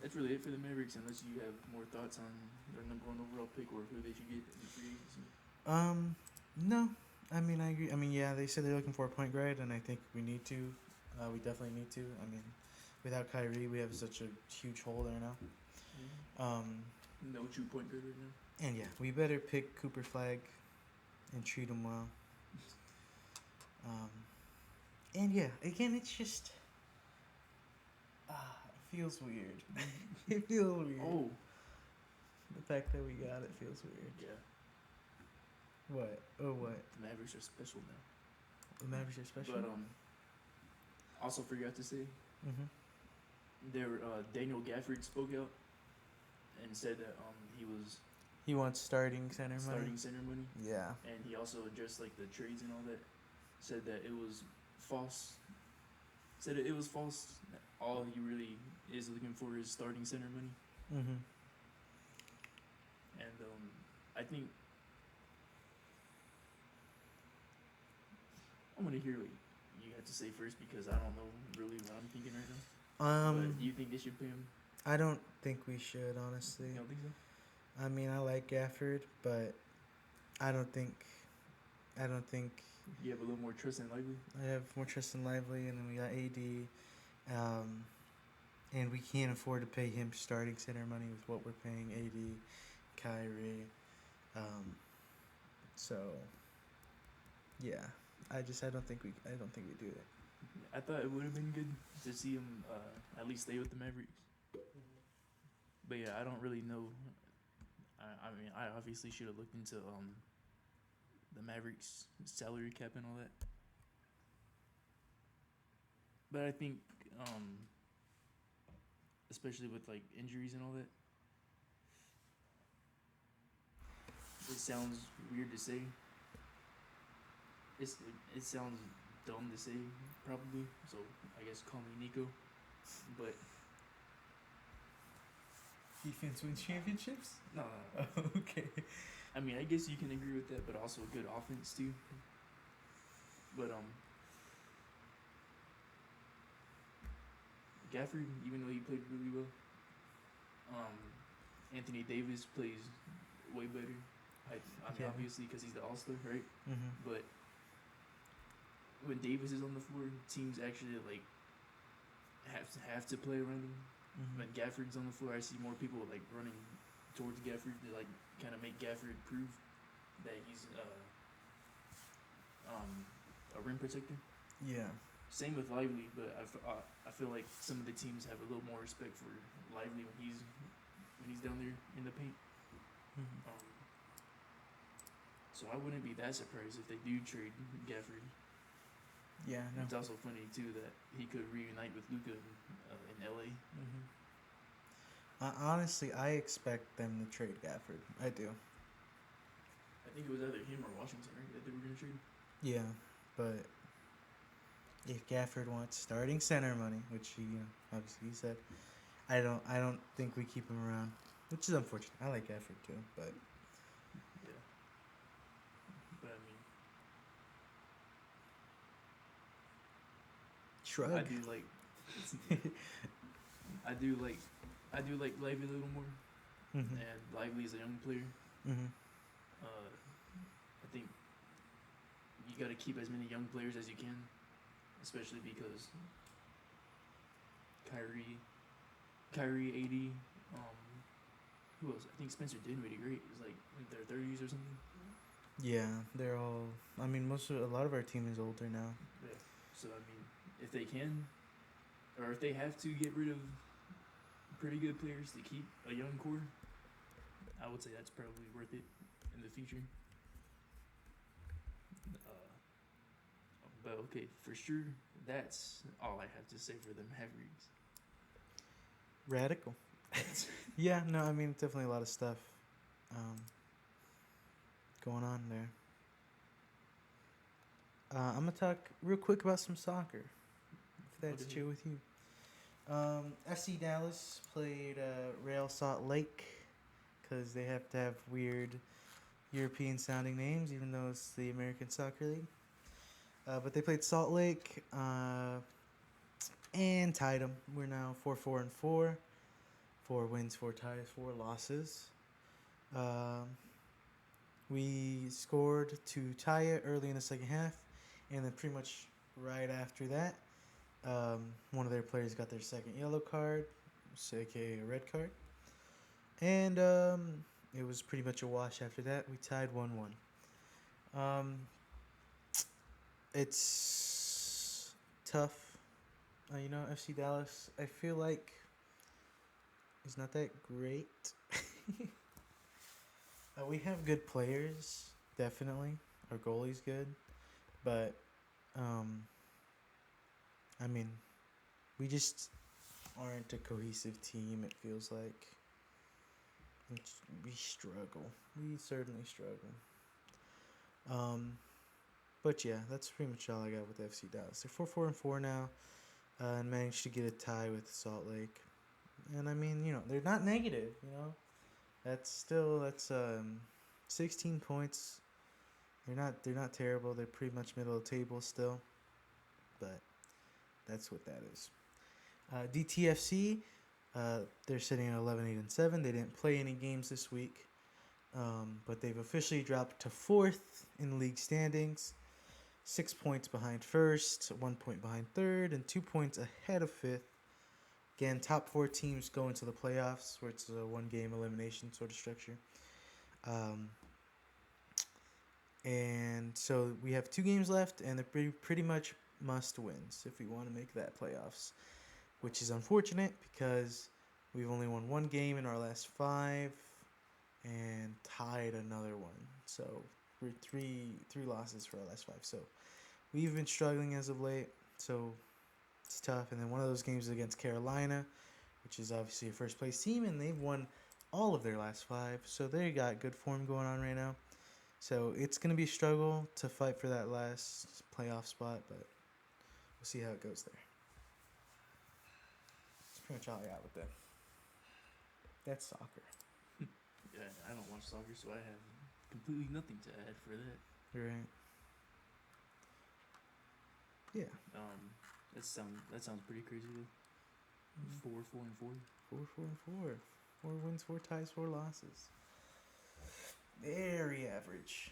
B: That's really it for the Mavericks, unless you have more thoughts on their number one overall pick or who they should get in the free agency.
A: No. I mean, I agree. I mean, yeah, they said they're looking for a point guard, and I think we need to. We definitely need to. I mean, without Kyrie, we have such a huge hole there now.
B: No true point guard right now.
A: And yeah, we better pick Cooper Flag and treat him well. And yeah, again, it's just it feels weird. It feels weird.
B: Oh,
A: The fact that we got it feels weird.
B: yeah.
A: What? Oh, what?
B: The Mavericks are special now.
A: The Mavericks are special.
B: But also forgot to say,
A: Mm-hmm.
B: Daniel Gafford spoke out and said that
A: He wants starting center money.
B: starting center money,
A: Yeah.
B: and he also addressed like the trades and all that. Said that it was false. Said it was false. All he really is looking for is starting center money,
A: Mm-hmm.
B: and I think I'm gonna hear what you have to say first because I don't know really what I'm thinking right now. But you think they should pay him?
A: I don't think we should, honestly.
B: You don't think so?
A: I mean, I like Gafford, but I don't think.
B: You have a little more trust in Lively.
A: I have more trust in Lively, and then we got AD, and we can't afford to pay him starting center money with what we're paying AD, Kyrie, so yeah, I don't think we do it.
B: I thought it would have been good to see him at least stay with the Mavericks. But yeah, I don't really know. I mean, I obviously should have looked into the Mavericks salary cap and all that. But I think, especially with like injuries and all that, it sounds weird to say. It sounds dumb to say, probably. So I guess call me Nico. But
A: Defense wins championships?
B: no,
A: Okay.
B: I mean, I guess you can agree with that, but also a good offense too. But Gafford, even though he played really well, Anthony Davis plays way better. I mean,
A: Yeah.
B: obviously because he's the All-Star, right?
A: Mm-hmm.
B: But when Davis is on the floor, teams actually like have to play around him.
A: Mm-hmm.
B: When Gafford's on the floor, I see more people like running towards Gafford to like kind of make Gafford prove that he's a rim protector.
A: Yeah.
B: Same with Lively, but I feel like some of the teams have a little more respect for Lively when he's down there in the paint.
A: Mm-hmm.
B: So I wouldn't be that surprised if they do trade Gafford.
A: Yeah. No.
B: It's also funny too that he could reunite with Luka in LA.
A: Mm-hmm. Honestly, I expect them to trade Gafford. I do.
B: I think it was either him or Washington, right, that they were gonna trade.
A: Yeah, but if Gafford wants starting center money, which he obviously he said, I don't think we keep him around, which is unfortunate. I like Gafford too, but
B: Yeah. But I mean,
A: shrug.
B: I do like Lively a little more,
A: Mm-hmm.
B: and Lively is a young player.
A: Mm-hmm.
B: I think you got to keep as many young players as you can, especially because Kyrie, AD, who else? I think Spencer Dinwiddie, great, is like in their 30s or something.
A: Yeah, they're all. I mean, a lot of our team is older now.
B: Yeah. So I mean, if they can, or if they have to get rid of pretty good players to keep a young core, I would say that's probably worth it in the future. Uh, but okay, for sure, that's all I have to say for the Mavericks.
A: Radical. Yeah, no, I mean definitely a lot of stuff going on there. I'm gonna talk real quick about some soccer, if that's
B: Okay.
A: chill with you. FC Dallas played Real Salt Lake because they have to have weird European sounding names, even though it's the American Soccer League. But they played Salt Lake and tied them. We're now 4-4-4. 4 wins, 4 ties, 4 losses. We scored to tie it early in the second half, and then pretty much right after that, one of their players got their second yellow card, aka a red card, and it was pretty much a wash after that. We tied 1-1. It's tough, FC Dallas. I feel like it's not that great. We have good players, definitely. Our goalie's good, but I mean, we just aren't a cohesive team. It feels like we struggle. We certainly struggle. But yeah, that's pretty much all I got with FC Dallas. They're 4-4-4 now, and managed to get a tie with Salt Lake. And I mean, they're not negative. That's 16 points. They're not terrible. They're pretty much middle of the table still, but that's what that is. DTFC, they're sitting at 11-8-7. They didn't play any games this week, but they've officially dropped to 4th in the league standings, 6 points behind first, 1 point behind third, and 2 points ahead of 5th. Again, top 4 teams go into the playoffs, where it's a 1-game elimination sort of structure. And so we have 2 games left, and they're pretty much must wins if we want to make that playoffs, which is unfortunate because we've only won 1 game in our last 5 and tied another one. So we're three losses for our last 5. So we've been struggling as of late. So it's tough. And then one of those games is against Carolina, which is obviously a first place team, and they've won all of their last 5. So they got good form going on right now. So it's going to be a struggle to fight for that last playoff spot, but we'll see how it goes there. That's pretty much all I got with that. That's soccer.
B: Yeah, I don't watch soccer, so I have completely nothing to add for that.
A: Right. Yeah.
B: That sounds pretty crazy though. 4-4-4.
A: 4-4-4. 4 wins, 4 ties, 4 losses. Very average.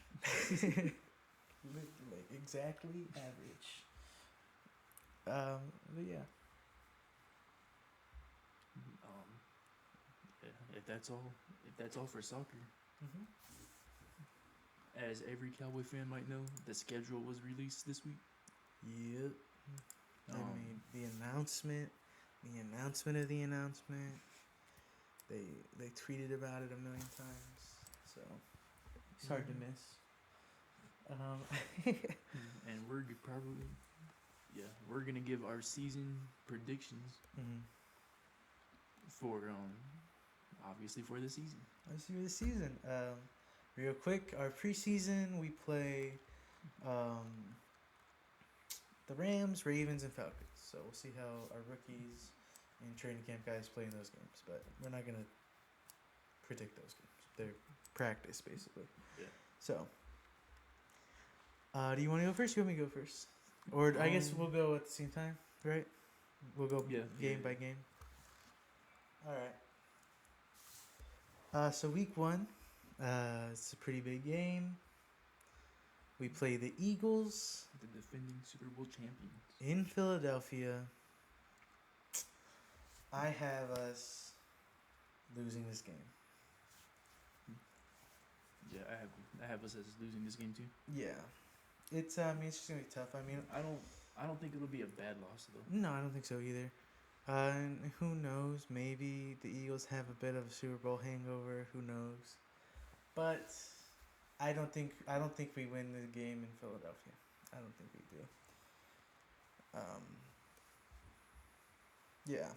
A: Like exactly average. But yeah.
B: If that's all for soccer,
A: Mm-hmm.
B: as every Cowboy fan might know, the schedule was released this week.
A: Yep. I mean, the announcement of the announcement. They tweeted about it a million times, so it's hard to miss.
B: And we're gonna give our season predictions
A: Mm-hmm.
B: for obviously for the season.
A: Let's see the season. Real quick, our preseason we play the Rams, Ravens, and Falcons. So we'll see how our rookies and training camp guys play in those games. But we're not gonna predict those games. They're practice basically.
B: Yeah.
A: So, do you want to go first? You want me to go first? Or I guess we'll go at the same time, right? We'll go game by game. All right. So week 1, it's a pretty big game. We play the Eagles
B: The defending Super Bowl champions.
A: in Philadelphia. I have us losing this game.
B: Yeah, I have I have us as losing this game too.
A: Yeah, it's I mean it's just gonna be tough. I mean,
B: I don't think it'll be a bad loss though.
A: no, I don't think so either. And who knows? Maybe the Eagles have a bit of a Super Bowl hangover. Who knows? But I don't think we win the game in Philadelphia. I don't think we do. Yeah.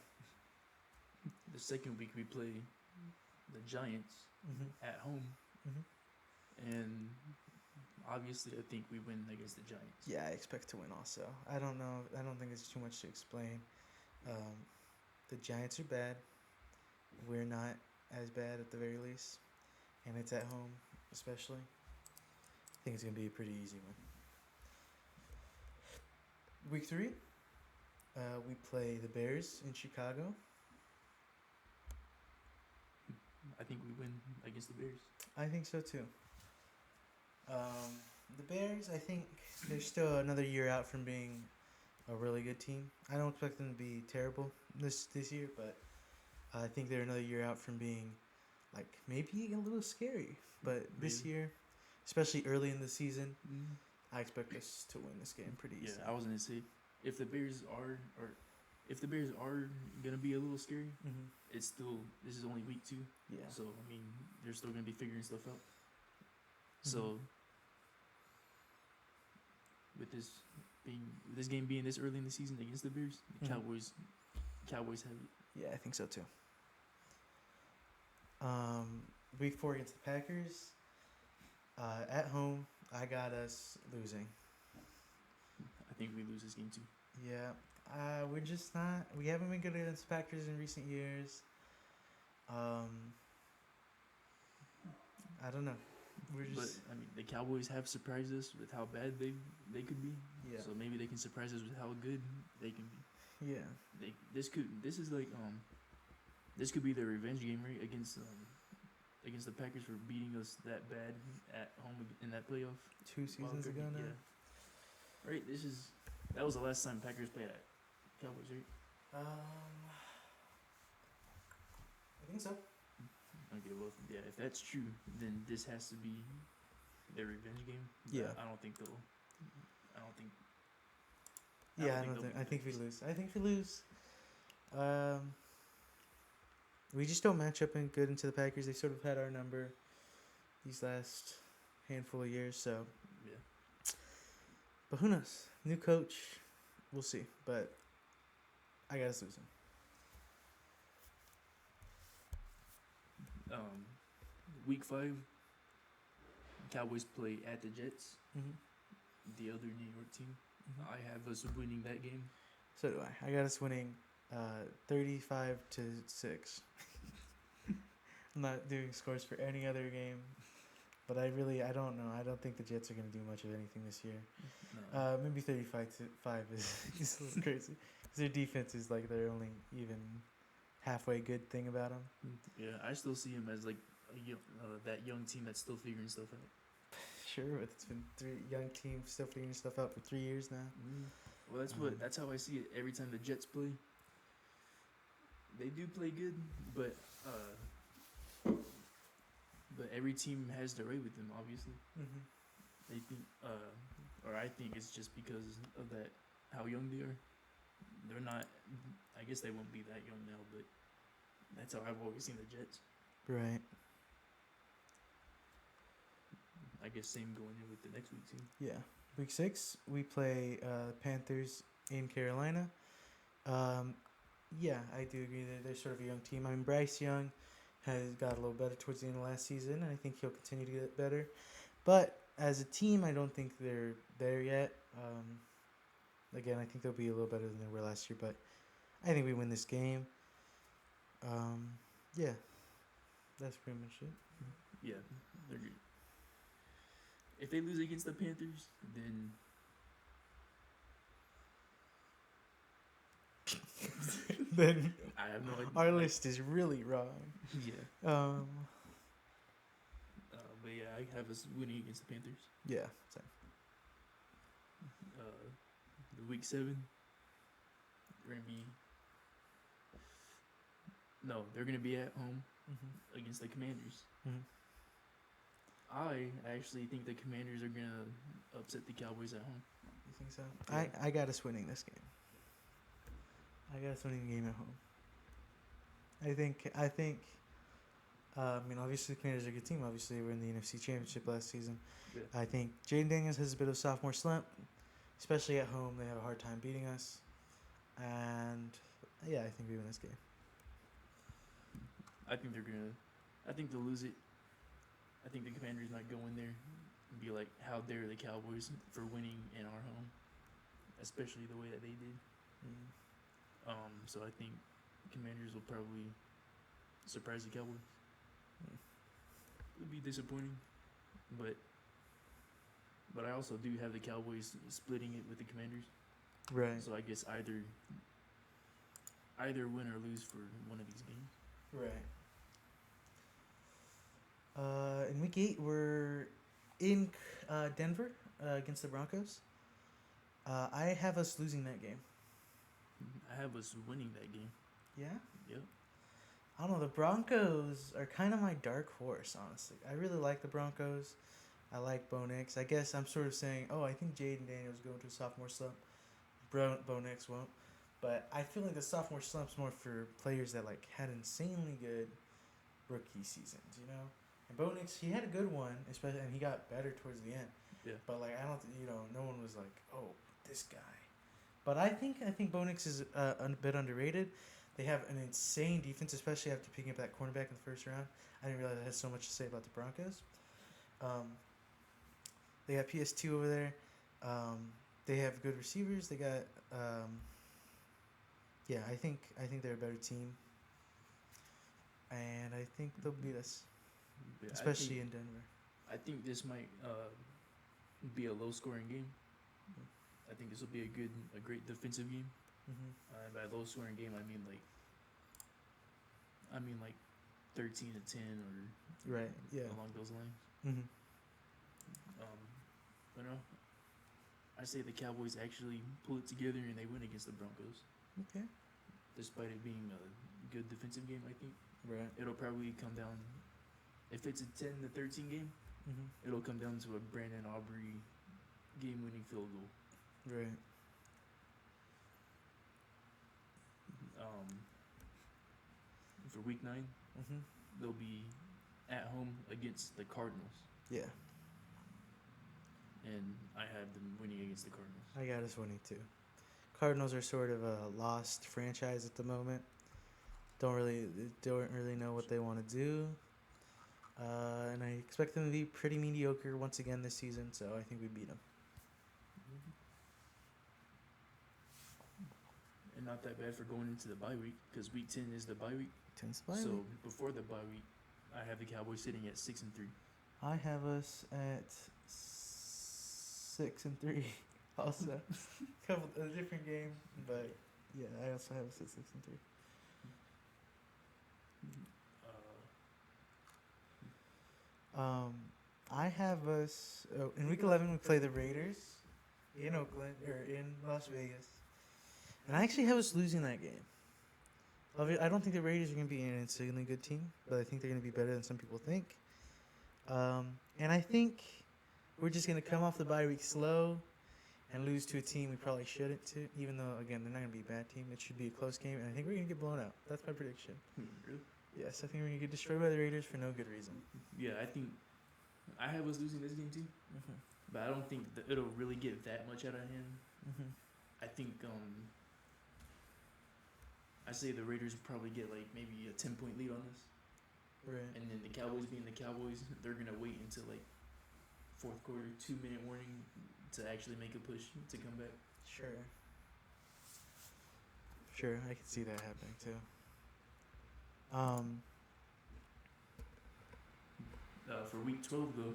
B: The second week we play the Giants
A: Mhm.
B: at home,
A: Mhm.
B: and obviously I think we win against the Giants.
A: Yeah, I expect to win also. I don't know. I don't think there's too much to explain. Um, the Giants are bad. We're not as bad at the very least, and it's at home, especially. I think it's gonna be a pretty easy one. Week 3, we play the Bears in Chicago.
B: I think we win against the Bears.
A: I think so too. The Bears, I think they're still another year out from being a really good team. I don't expect them to be terrible this year, but I think they're another year out from being like maybe a little scary. But this
B: Maybe.
A: year, especially early in the season,
B: Mm.
A: I expect us to win this game pretty
B: Yeah,
A: easily.
B: I was gonna say if the Bears are gonna be a little scary,
A: Mm-hmm.
B: it's still this is only week 2,
A: Yeah.
B: so I mean they're still gonna be figuring stuff out.
A: Mhm.
B: So with this game being this early in the season against the Bears, the
A: Mhm.
B: Cowboys have it.
A: Yeah, I think so too. Week 4 against the Packers. At home, I got us losing.
B: I think we lose this game too.
A: Yeah, we're just not. We haven't been good against the Packers in recent years. I don't know. We're
B: But
A: just
B: I mean the Cowboys have surprised us with how bad they could be.
A: yeah,
B: So maybe they can surprise us with how good they can be.
A: yeah,
B: This could be their revenge game, right, against the Packers for beating us that bad at home in that playoff.
A: 2 seasons ago now.
B: Yeah. Right. That was the last time Packers played at Cowboys, right?
A: I think so.
B: Okay. Well, yeah. If that's true, then this has to be their revenge game. But
A: Yeah.
B: I don't think they'll. I don't think.
A: Yeah,
B: they'll
A: I
B: beat
A: think we
B: the
A: lose. I think we lose. We just don't match up in good into the Packers. They sort of had our number these last handful of years. So,
B: Yeah.
A: but who knows? New coach, we'll see. But I got us losing.
B: Week 5. Cowboys play at the Jets,
A: Mm-hmm.
B: the other New York team.
A: Mm-hmm.
B: I have us winning that game.
A: So do I. I got us winning 35-6. I'm not doing scores for any other game. But I don't know. I don't think the Jets are going to do much of anything this year.
B: No.
A: Maybe 35-5 is a little crazy. Because their defense is like their only even halfway good thing about them.
B: Yeah, I still see him as like that young team that's still figuring stuff out.
A: Sure, but it's been 3 young teams still figuring stuff out for 3 years now.
B: Well, that's how I see it. Every time the Jets play, they do play good, but every team has their way with them. Obviously,
A: Mm-hmm.
B: they think, or I think it's just because of that how young they are. They're not. I guess they won't be that young now, but that's how I've always seen the Jets.
A: Right.
B: I guess same going in with the next week too.
A: Yeah. Week 6, we play Panthers in Carolina. Yeah, I do agree that they're sort of a young team. I mean, Bryce Young has got a little better towards the end of last season, and I think he'll continue to get better. But as a team, I don't think they're there yet. Again, I think they'll be a little better than they were last year, but I think we win this game. Yeah, that's pretty much it.
B: Yeah, they're good. If they lose against the Panthers, then
A: Then
B: I have no idea.
A: our list is really wrong.
B: Yeah. But yeah, I have us winning against the Panthers.
A: Yeah. So.
B: The week 7, they're gonna be at home
A: Mm-hmm.
B: against the Commanders.
A: Mm-hmm.
B: I actually think the Commanders are gonna upset the Cowboys at home.
A: You think so?
B: Yeah.
A: I got us winning this game. I got us winning the game at home. I think. I mean, obviously the Commanders are a good team. Obviously, they were in the NFC Championship last season.
B: Yeah.
A: I think Jaden Daniels has a bit of a sophomore slump, especially at home. They have a hard time beating us, and yeah, I think we win this game.
B: I think they're gonna. I think they'll lose it. I think the Commanders might go in there and be like, "How dare the Cowboys for winning in our home," especially the way that they did. So I think Commanders will probably surprise the Cowboys. It would be disappointing, but I also do have the Cowboys splitting it with the Commanders.
A: Right.
B: So I guess either win or lose for one of these games.
A: Right. In week 8, we're in Denver against the Broncos. I have us losing that game.
B: I have us winning that game.
A: Yeah?
B: Yep.
A: I don't know. The Broncos are kind of my dark horse, honestly. I really like the Broncos. I like Bo Nix. I guess I'm sort of saying, I think Jaden Daniels is going to a sophomore slump. Bo Nix won't. But I feel like the sophomore slump's more for players that had insanely good rookie seasons, you know? And Bo Nix, he had a good one, especially, and he got better towards the end.
B: Yeah.
A: But I don't, no one was like, oh, this guy. But I think Bo Nix is a bit underrated. They have an insane defense, especially after picking up that cornerback in the first round. I didn't realize I had so much to say about the Broncos. They got PS2 over there. They have good receivers. They got, I think they're a better team, and I think they'll beat us, especially in Denver.
B: I think this might be a low-scoring game. I think this will be a great defensive game.
A: Mm-hmm.
B: By low-scoring game, I mean like 13-10 or
A: right, yeah,
B: along those lines.
A: Mm-hmm.
B: But no, I say the Cowboys actually pull it together and they win against the Broncos.
A: Okay.
B: Despite it being a good defensive game, I think
A: Right.
B: it'll probably come down. If it's a 10-13 game,
A: Mm-hmm.
B: it'll come down to a Brandon Aubrey game-winning field goal.
A: Right.
B: For week 9,
A: Mm-hmm.
B: they'll be at home against the Cardinals,
A: Yeah,
B: and I have them winning against the Cardinals.
A: I got us winning too. Cardinals are sort of a lost franchise at the moment. Don't really know what they want to do. And I expect them to be pretty mediocre once again this season, so I think we beat them.
B: And not that bad for going into the bye week, because week 10 is the bye week.
A: So
B: Before the bye week, I have the Cowboys sitting at 6-3.
A: I have us at 6-3. Also, a different game, but yeah, I also have us at 6-3. I have us in week 11. We play the Raiders in Oakland or in Las Vegas, and I actually have us losing that game. I don't think the Raiders are going to be an insanely good team, but I think they're going to be better than some people think. And I think we're just going to come off the bye week slow and lose to a team we probably shouldn't to, even though, again, they're not going to be a bad team. It should be a close game, and I think we're going to get blown out. That's my prediction.
B: Really?
A: Yes, I think we're going to get destroyed by the Raiders for no good reason.
B: Yeah, I think I have us losing this game too,
A: Mm-hmm.
B: but I don't think that it'll really get that much out of him.
A: Mm-hmm.
B: I think I say the Raiders probably get maybe a 10-point lead on us,
A: Right.
B: and then the Cowboys being the Cowboys, they're gonna wait until fourth quarter, 2-minute warning to actually make a push to come back.
A: Sure. Sure, I can see that happening too.
B: For week 12 though,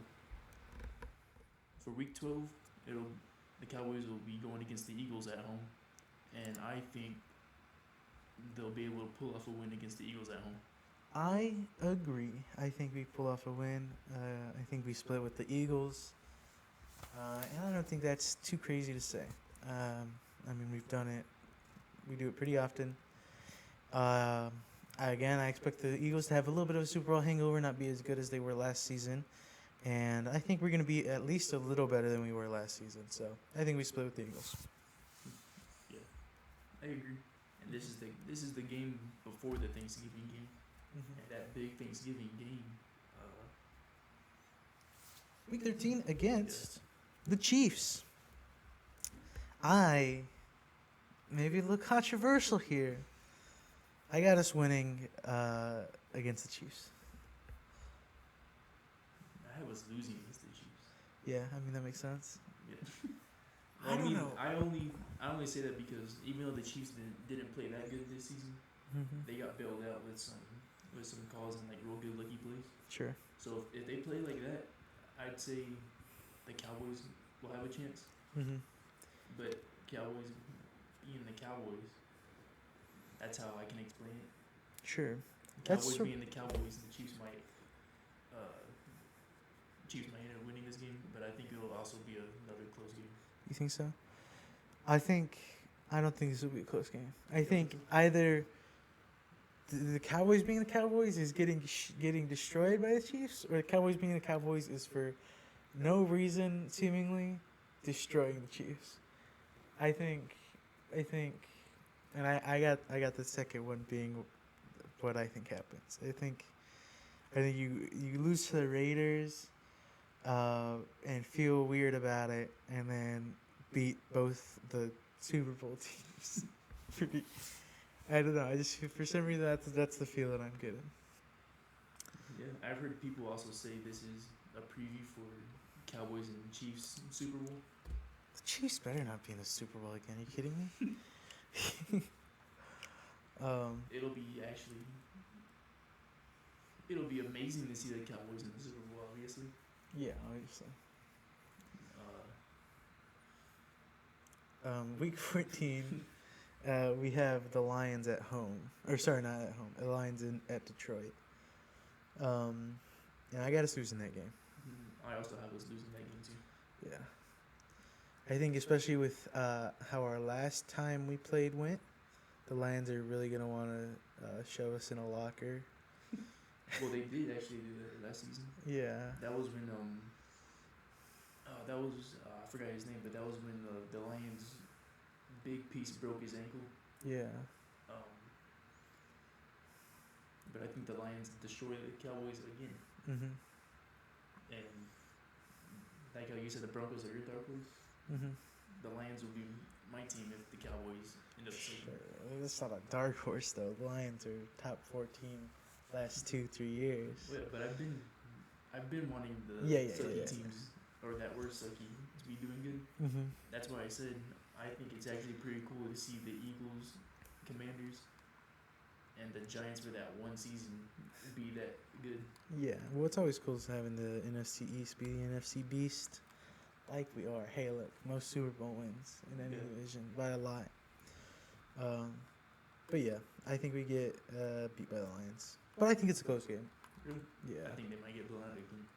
B: the Cowboys will be going against the Eagles at home, and I think they'll be able to pull off a win against the Eagles at home.
A: I agree. I think we pull off a win. I think we split with the Eagles. And I don't think that's too crazy to say. I mean, we've done it. We do it pretty often. Again, I expect the Eagles to have a little bit of a Super Bowl hangover, not be as good as they were last season. And I think we're going to be at least a little better than we were last season. So I think we split with the Eagles.
B: Yeah, I agree. And this is the game before the Thanksgiving game, and that big Thanksgiving game.
A: Week 13 against the Chiefs. I maybe look controversial here. I got us winning against the Chiefs.
B: I have us losing against the Chiefs.
A: Yeah, I mean that makes sense.
B: Yeah.
A: I don't know.
B: I only say that because even though the Chiefs didn't play that good this season, they got bailed out with some calls and like real good lucky plays.
A: Sure.
B: So if they play like that, I'd say the Cowboys will have a chance. But Cowboys being the Cowboys, that's how I can explain it.
A: Sure.
B: The Cowboys being the Cowboys, the Chiefs might end up winning this game, but I think it'll also be another close game.
A: You think so? I don't think this will be a close game. I think either the Cowboys being the Cowboys is getting destroyed by the Chiefs, or the Cowboys being the Cowboys is for no reason seemingly destroying the Chiefs. I think, and I got the second one being what I think happens. I think you lose to the Raiders, and feel weird about it, and then beat both the Super Bowl teams. I don't know. I just for some reason that's the feeling I'm getting.
B: Yeah, I've heard people also say this is a preview for Cowboys and Chiefs Super Bowl.
A: The Chiefs better not be in the Super Bowl again. Are you kidding me?
B: It'll be amazing to see the Cowboys in the Super Bowl, obviously.
A: Yeah, obviously. Week 14, we have the Lions at home. Or sorry, not at home. The Lions at Detroit. And I got us losing that game.
B: I also have us losing that game too.
A: Yeah. I think especially with how our last time we played went, the Lions are really going to want to show us in a locker.
B: Well, they did actually do that last season.
A: Yeah.
B: That was when I forgot his name, but that was when the Lions' big piece broke his ankle.
A: Yeah.
B: But I think the Lions destroyed the Cowboys again. And like how you said, the Broncos are your dark horse. The Lions will be my team if the Cowboys end up taking.
A: Sure. That's not a dark horse though. The Lions are top 4 team last 2-3 years.
B: Yeah, but I've been wanting the sucky teams, or that were sucky, to be doing good. That's why I said I think it's actually pretty cool to see the Eagles, Commanders, and the Giants for that one season be that good.
A: Yeah, well, it's always cool having the NFC East be the NFC Beast, like we are. Hey, look, most Super Bowl wins in any division by a lot. But yeah, I think we get beat by the Lions. But I think it's a close game.
B: Really?
A: Yeah.
B: I think they might get blown out again.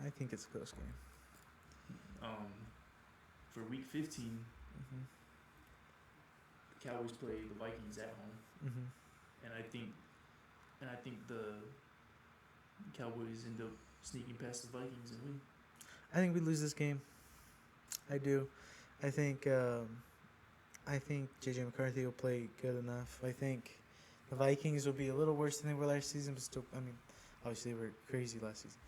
A: I think it's a close game.
B: For week 15, the Cowboys play the Vikings at home, and I think the Cowboys end up sneaking past the Vikings and win.
A: I think we lose this game. I do. I think JJ McCarthy will play good enough. I think the Vikings will be a little worse than they were last season, but still, I mean, obviously they were crazy last season.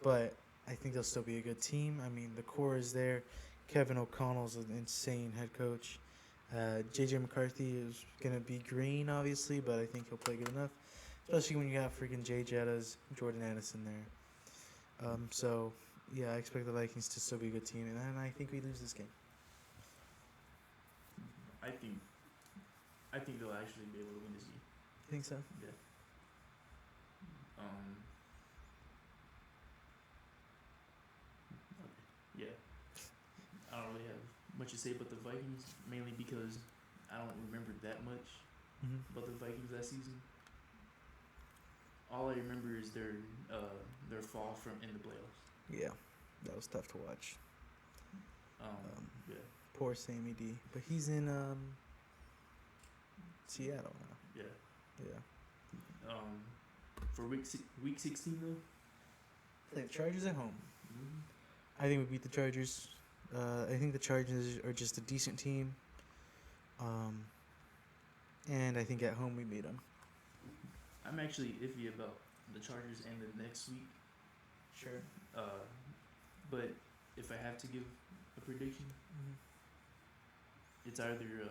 A: But I think they'll still be a good team. I mean, the core is there. Kevin O'Connell's an insane head coach. JJ McCarthy is going to be green, obviously, but I think he'll play good enough, especially when you got freaking Jay Jettas, Jordan Addison there. So, yeah, I expect the Vikings to still be a good team, and I think we lose this game.
B: I think they'll actually be able to win this game.
A: Think so?
B: Yeah. Yeah. I don't really have much to say about the Vikings, mainly because I don't remember that much about the Vikings last season. All I remember is their fall from in the playoffs.
A: Yeah, that was tough to watch.
B: Yeah.
A: Poor Sammy D, but he's in Seattle now.
B: Yeah.
A: Yeah.
B: For week 16 though,
A: Play the Chargers at home.
B: Mhm.
A: I think we beat the Chargers. I think the Chargers are just a decent team. And I think at home we beat them.
B: I'm actually iffy about the Chargers and the next week.
A: Sure.
B: But if I have to give a prediction, it's either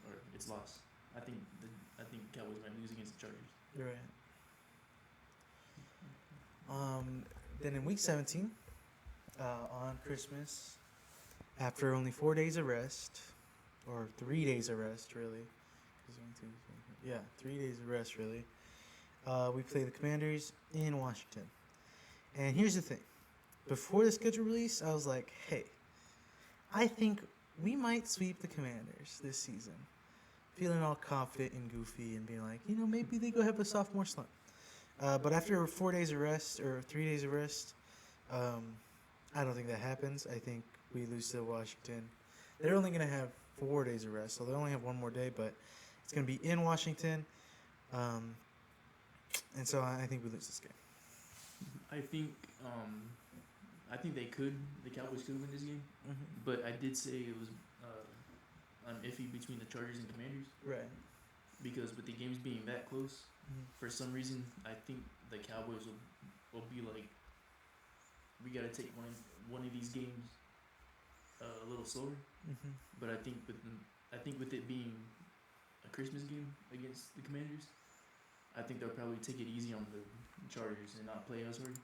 B: or it's lost. I think Cowboys might lose against the Chargers.
A: You're right. Then in week 17, on Christmas, after only 4 days of rest, or 3 days of rest, really. 3 days of rest, really. We play the Commanders in Washington. And here's the thing. Before the schedule release, I was like, hey, I think we might sweep the Commanders this season. Feeling all confident and goofy and being like, maybe they go have a sophomore slump. But after 4 days of rest, or 3 days of rest, I don't think that happens. I think we lose to Washington. They're only going to have 4 days of rest, so they only have one more day, but it's going to be in Washington. And so I think we lose this game.
B: I think the Cowboys could win this game, but I did say it was I'm iffy between the Chargers and Commanders.
A: Right.
B: Because with the games being that close, for some reason I think the Cowboys will be like, we got to take one of these games a little slower. But I think with it being a Christmas game against the Commanders, I think they'll probably take it easy on the Chargers and not play us hard.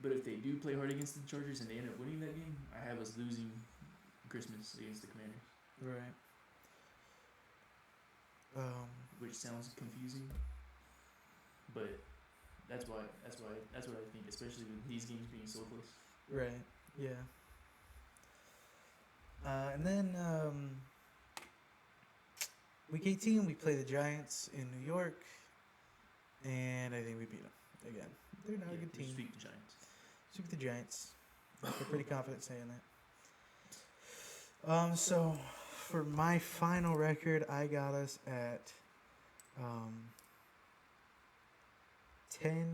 B: But if they do play hard against the Chargers and they end up winning that game, I have us losing Christmas against the Commanders.
A: Right.
B: Which sounds confusing, but that's what I think, especially with these games being so close.
A: Right. Yeah. And then week 18, we play the Giants in New York, and I think we beat them again. They're not a good team.
B: Sweep the Giants.
A: Sweep the Giants. I feel pretty confident saying that. So for my final record, I got us at 10-7.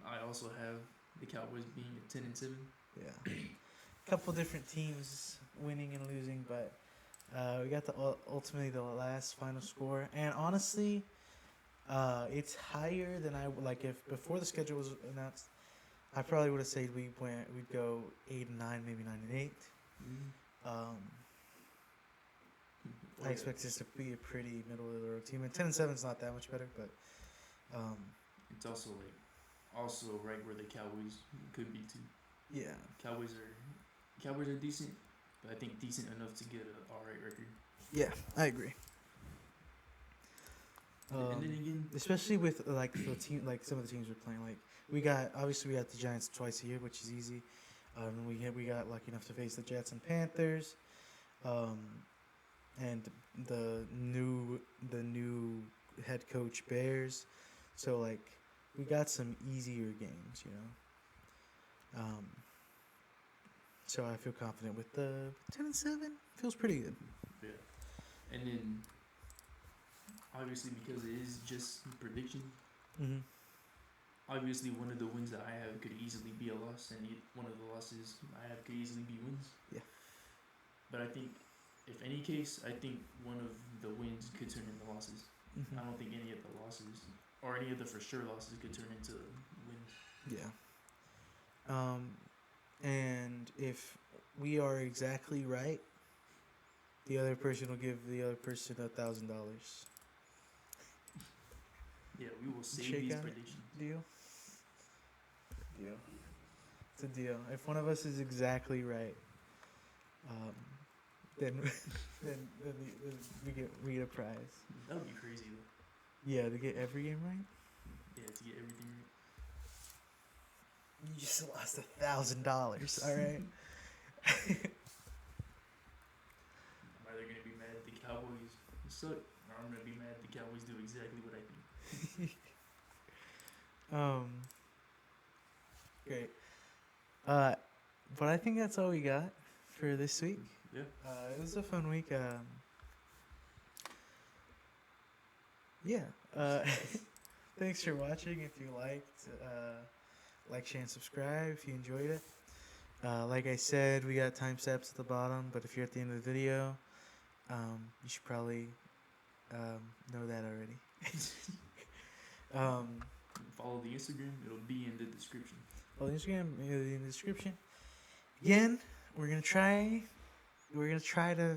B: I also have the Cowboys being at 10-7.
A: Yeah. A couple different teams winning and losing, but we got ultimately the last final score. And honestly, it's higher than I would like. If before the schedule was announced, I probably would have said we'd go 8-9, maybe 9-8. I expect this to be a pretty middle of the road team. And 10-7 is not that much better, but
B: it's also right where the Cowboys could be too.
A: Yeah,
B: Cowboys are decent, but I think decent enough to get an alright record.
A: Yeah, I agree.
B: And then again,
A: especially with like the team, like some of the teams we're playing. Like we got the Giants twice a year, which is easy. We got lucky enough to face the Jets and Panthers, and the new head coach Bears. So like we got some easier games, So I feel confident with the 10-7. Feels pretty good.
B: Yeah, and then obviously because it is just prediction. Obviously, one of the wins that I have could easily be a loss, and one of the losses I have could easily be wins.
A: Yeah.
B: But I think, if any case, I think one of the wins could turn into losses. I don't think any of the losses, or any of the for sure losses, could turn into wins.
A: Yeah. And if we are exactly right, the other person will give the other person $1,000.
B: Yeah, we will save
A: Shake
B: these
A: on it?
B: predictions.
A: Deal? Deal. It's a deal. If one of us is exactly right, then we get a prize.
B: That would be crazy though.
A: Yeah, to get every game right.
B: Yeah, to get everything right.
A: You just lost $1,000. All right.
B: I'm either gonna be mad at the Cowboys suck, or I'm gonna be mad at the Cowboys do exactly what I think.
A: Great. But I think that's all we got for this week.
B: Yeah.
A: It was a fun week. yeah. Thanks for watching. If you liked, like, share, and subscribe if you enjoyed it. Like I said, we got timestamps at the bottom, but if you're at the end of the video, you should probably know that already.
B: Follow the Instagram. It'll be in the description.
A: Follow Instagram in the description. Again, we're gonna try to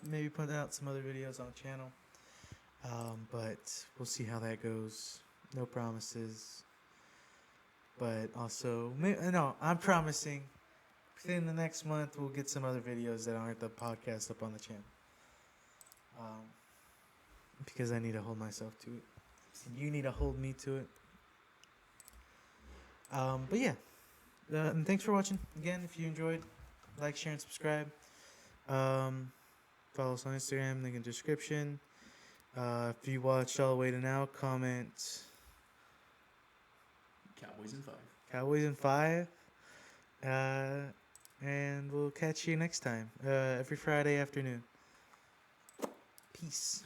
A: maybe put out some other videos on the channel. But we'll see how that goes. No promises. But also, no, I'm promising within the next month we'll get some other videos that aren't the podcast up on the channel. Because I need to hold myself to it. And you need to hold me to it. But yeah. And thanks for watching. Again, if you enjoyed, like, share, and subscribe. Follow us on Instagram, link in the description. If you watched all the way to now, comment
B: Cowboys in 5.
A: Cowboys in 5. And we'll catch you next time. Every Friday afternoon. Peace.